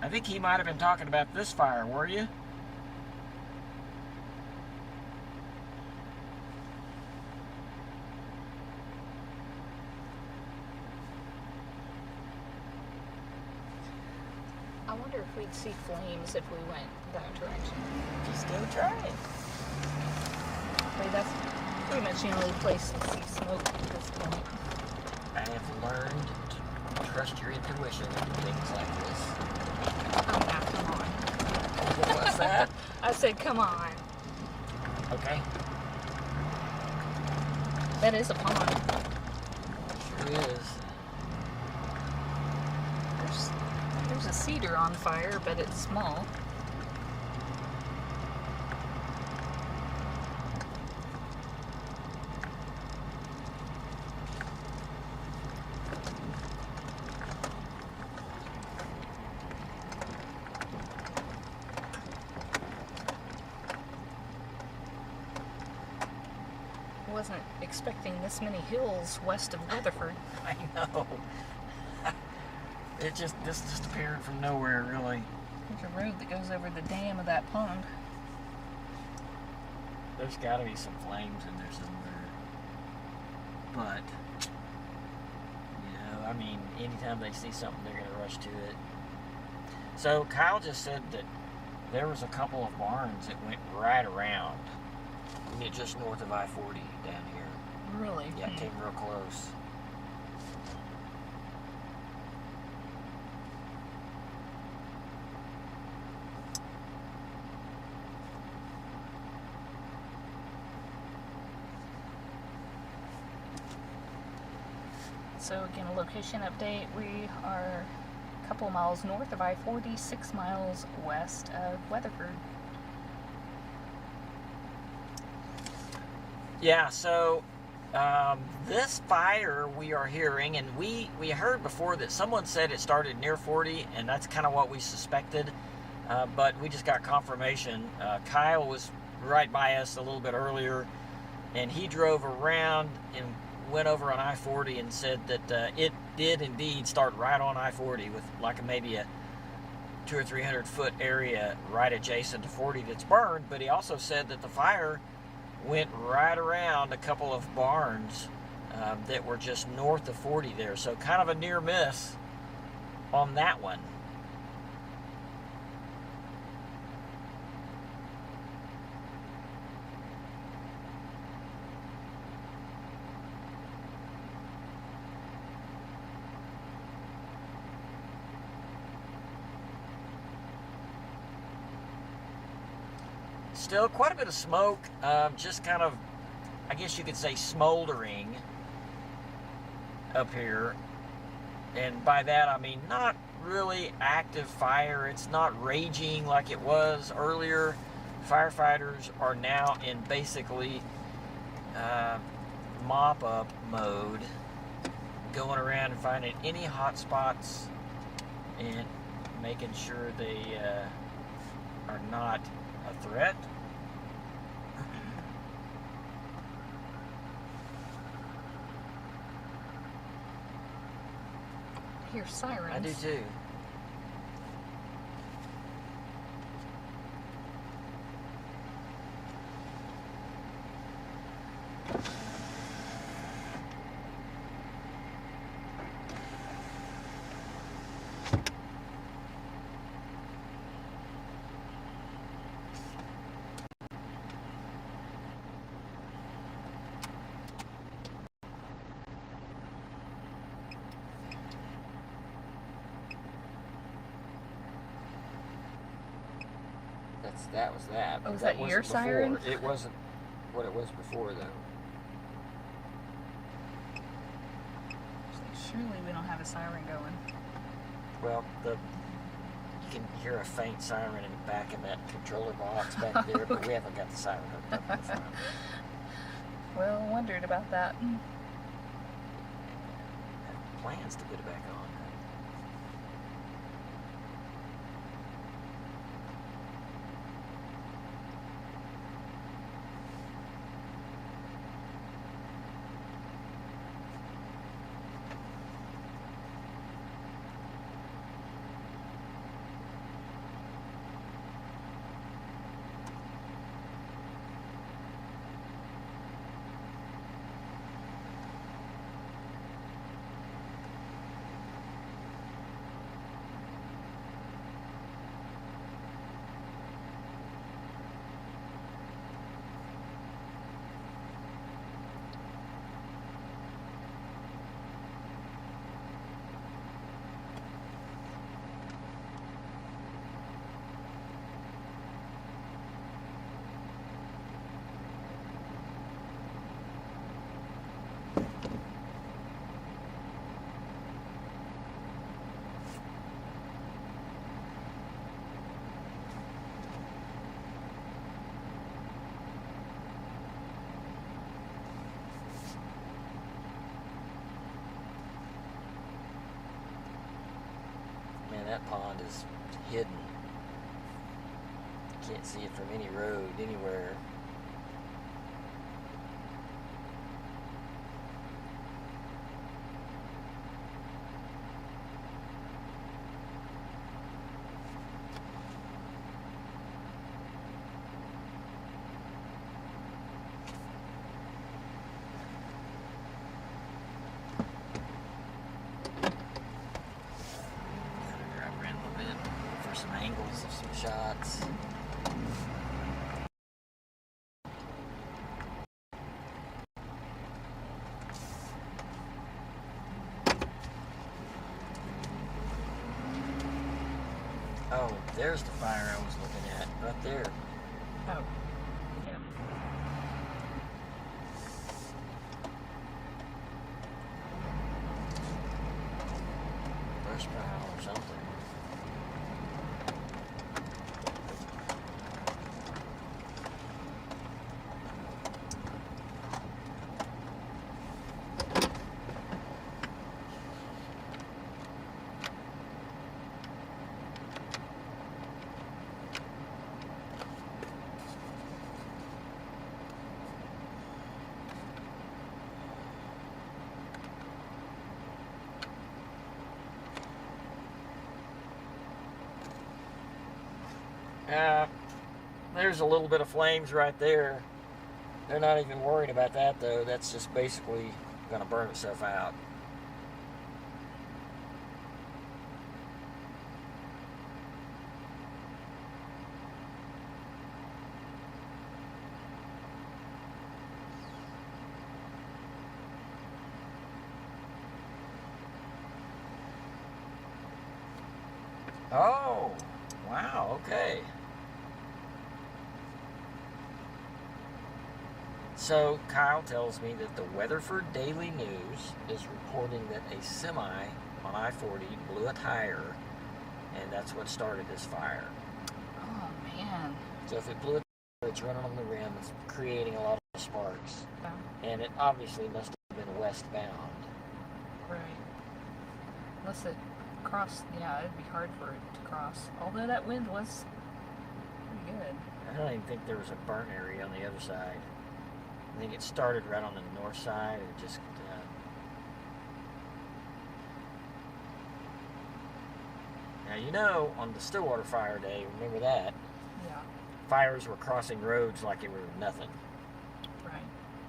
I think he might have been talking about this fire, were you? I wonder if we'd see flames if we went that direction. Just go try it. Wait, that's pretty much the only place to see smoke at this point. I have learned to trust your intuition in things like this. Oh, now, come on. What's that? I said, come on. Okay. That is a pond. Sure is. There's a cedar on fire, but it's small. Wasn't expecting this many hills west of Weatherford. I know. This just appeared from nowhere, really. There's a road that goes over the dam of that pond. There's got to be some flames in there somewhere. But, you know, I mean, anytime they see something, they're going to rush to it. So Kyle just said that there was a couple of barns that went right around. Just north of I-40 down here. Really? Yeah, it came real close. So again, a location update. We are a couple of miles north of I-40, 6 miles west of Weatherford. Yeah, so this fire we are hearing, and we heard before that someone said it started near 40, and that's kind of what we suspected, but we just got confirmation. Kyle was right by us a little bit earlier, and he drove around and went over on I-40 and said that it did indeed start right on I-40 with like maybe a 200 or 300 foot area right adjacent to 40 that's burned, but he also said that the fire went right around a couple of barns that were just north of 40 there. So kind of a near miss on that one. Still quite a bit of smoke, just kind of, I guess you could say, smoldering up here. And by that I mean not really active fire. It's not raging like it was earlier. Firefighters are now in basically mop-up mode, going around and finding any hot spots and making sure they are not a threat. I hear sirens. I do too. that was that. Oh, was that your siren? It wasn't what it was before, though. Surely we don't have a siren going. Well, you can hear a faint siren in the back of that controller box back there, but we haven't got the siren hooked up in the front. Well, I wondered about that. I have plans to put it back on. Man, that pond is hidden. Can't see it from any road anywhere. Some angles of some shots. Oh, there's the fire I was looking at, right there. Oh, yeah. Brush pile or something. There's a little bit of flames right there. They're not even worried about that, though. That's just basically going to burn itself out. Oh, wow, okay. So Kyle tells me that the Weatherford Daily News is reporting that a semi on I-40 blew a tire, and that's what started this fire. Oh, man. So if it blew a tire, it's running on the rim, it's creating a lot of sparks. Yeah. And it obviously must have been westbound. Right. Unless it crossed, yeah, it'd be hard for it to cross. Although that wind was pretty good. I don't even think there was a burnt area on the other side. I think it started right on the north side and just now, you know, on the Stillwater Fire Day, remember that? Yeah. Fires were crossing roads like it were nothing. Right.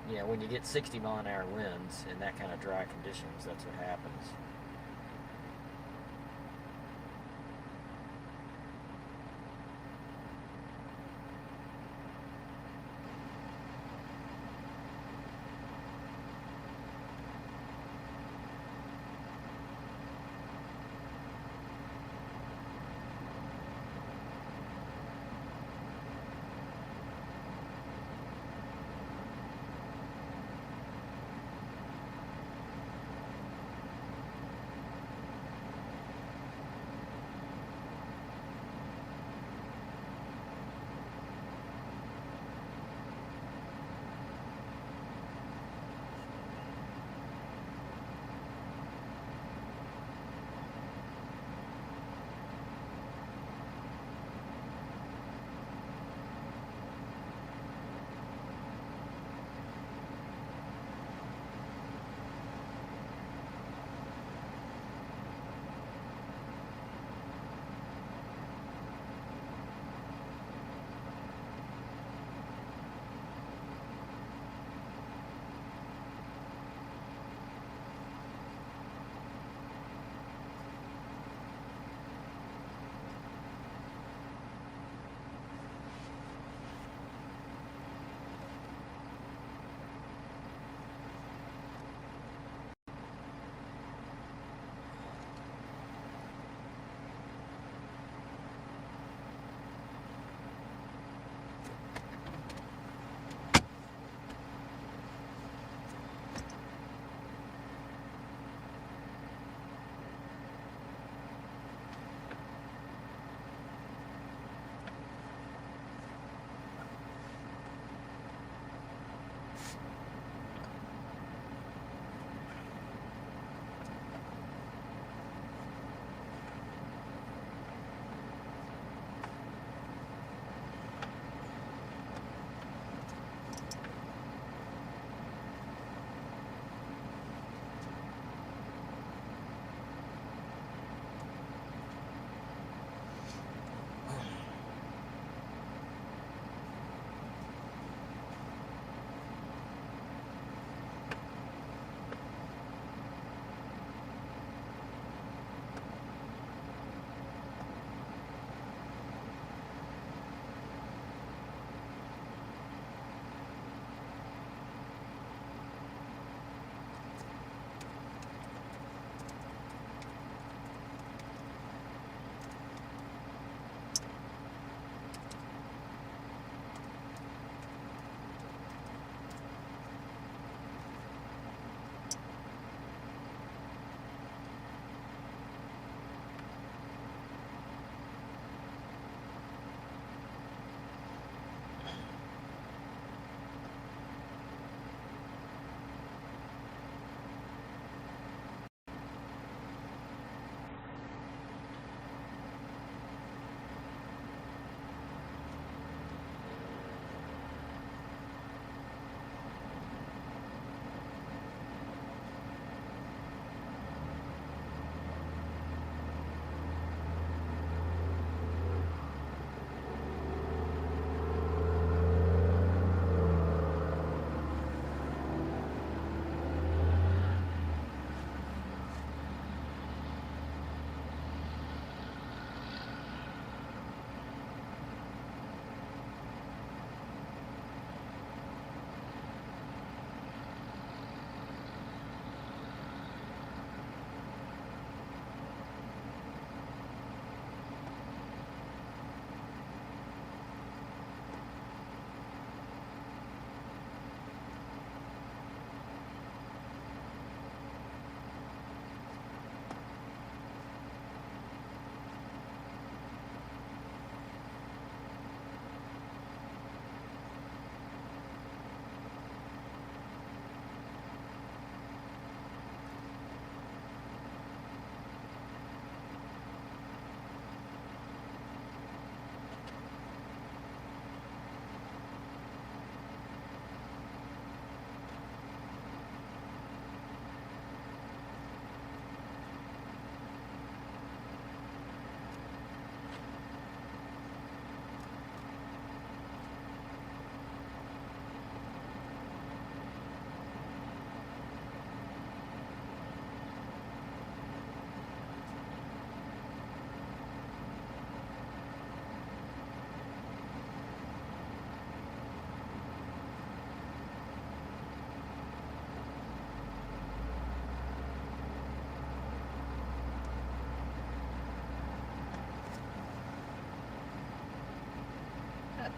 You know, when you get 60-mile-an-hour winds in that kind of dry conditions, that's what happens.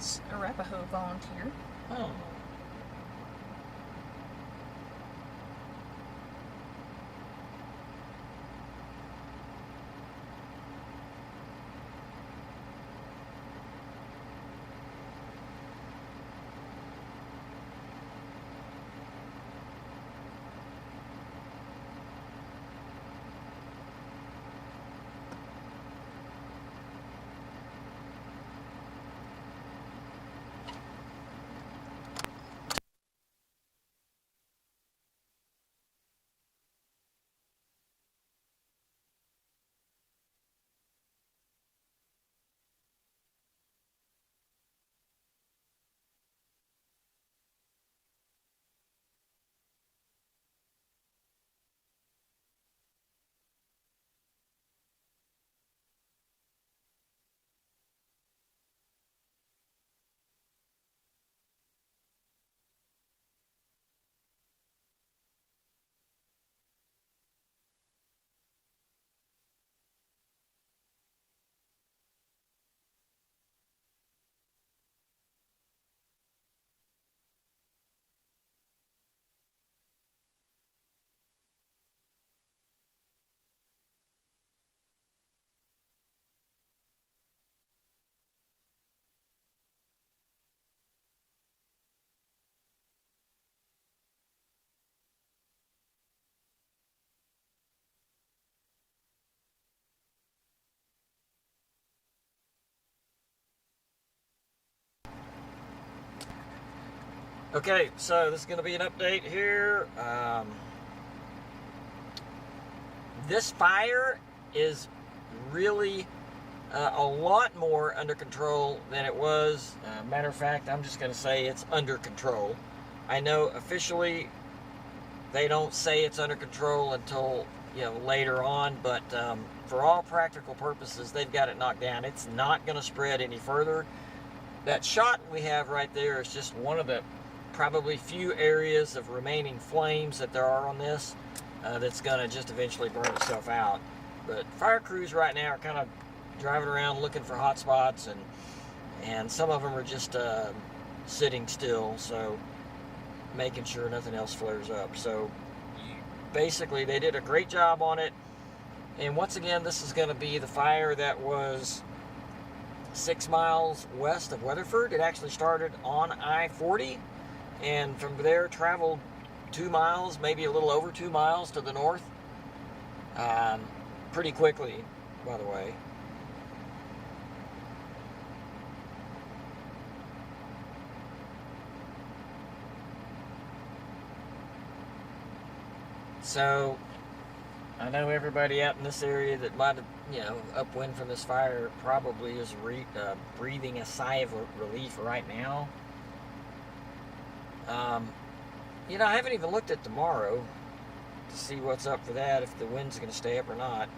It's Arapaho volunteer. Oh. Okay, so this is going to be an update here. This fire is really a lot more under control than it was. Matter of fact, I'm just going to say it's under control. I know officially they don't say it's under control until later on, but for all practical purposes, they've got it knocked down. It's not going to spread any further. That shot we have right there is just one of the probably few areas of remaining flames that there are on this that's going to just eventually burn itself out. But fire crews right now are kind of driving around looking for hot spots, and some of them are just sitting still, so making sure nothing else flares up. So basically they did a great job on it. And once again, this is going to be the fire that was 6 miles west of Weatherford. It actually started on I-40 and from there traveled 2 miles, maybe a little over 2 miles to the north, pretty quickly, by the way. So I know everybody out in this area that might have, upwind from this fire probably is breathing a sigh of relief right now. I haven't even looked at tomorrow to see what's up for that, if the wind's going to stay up or not.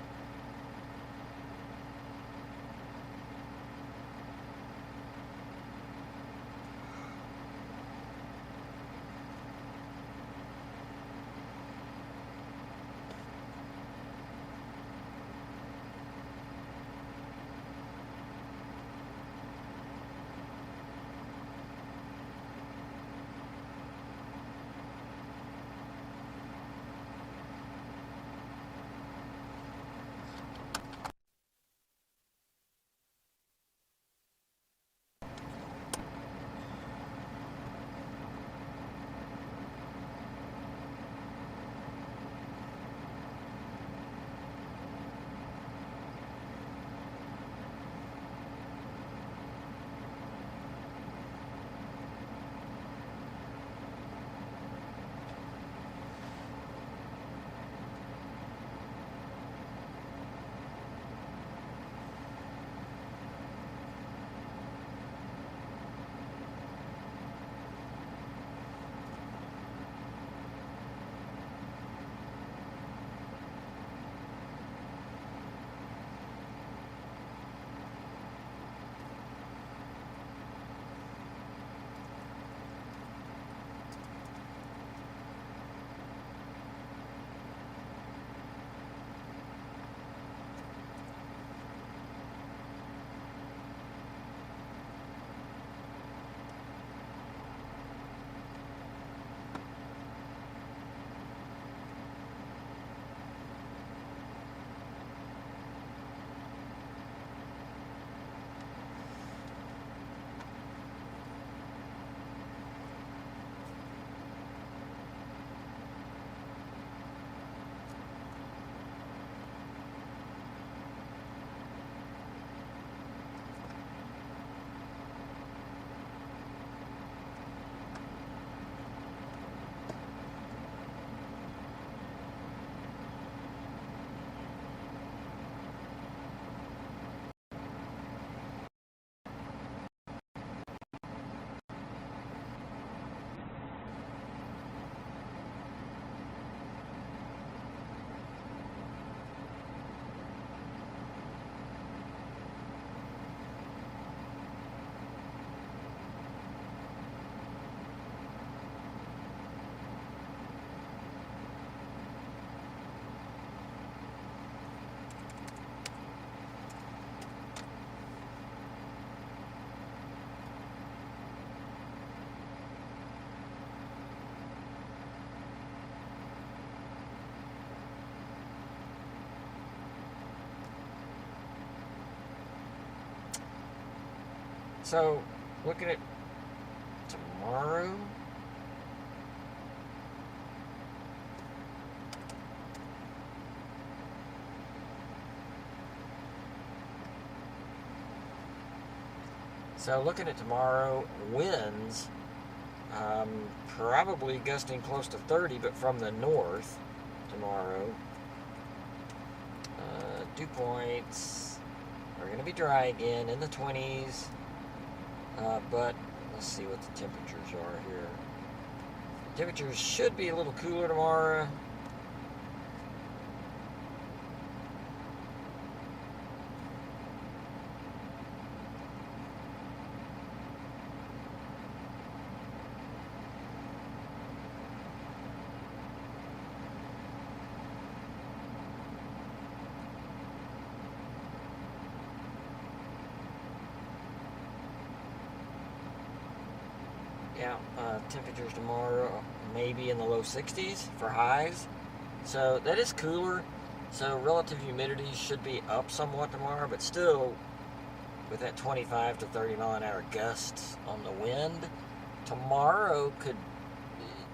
So, looking at tomorrow. So looking at tomorrow, winds probably gusting close to 30, but from the north tomorrow. Dew points are going to be dry again in the 20s, but let's see what the temperatures are here. Temperatures should be a little cooler tomorrow. Yeah, temperatures tomorrow maybe in the low 60s for highs. So that is cooler. So relative humidity should be up somewhat tomorrow, but still with that 25 to 30 mile an hour gusts on the wind. Tomorrow could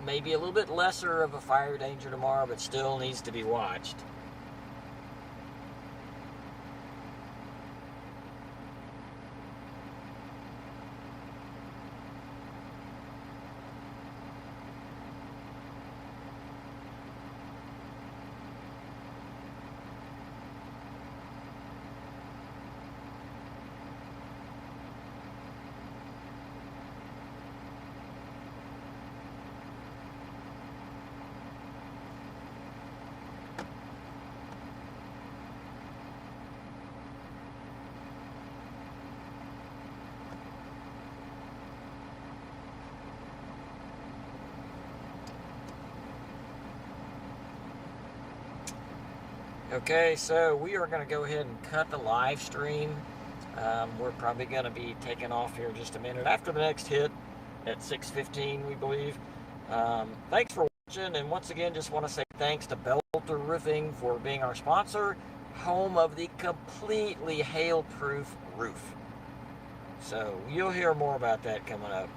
maybe a little bit lesser of a fire danger tomorrow, but still needs to be watched. Okay, so we are going to go ahead and cut the live stream. We're probably going to be taking off here in just a minute after the next hit at 6:15, we believe. Thanks for watching, and once again, just want to say thanks to Belter Roofing for being our sponsor, home of the completely hail-proof roof. So you'll hear more about that coming up.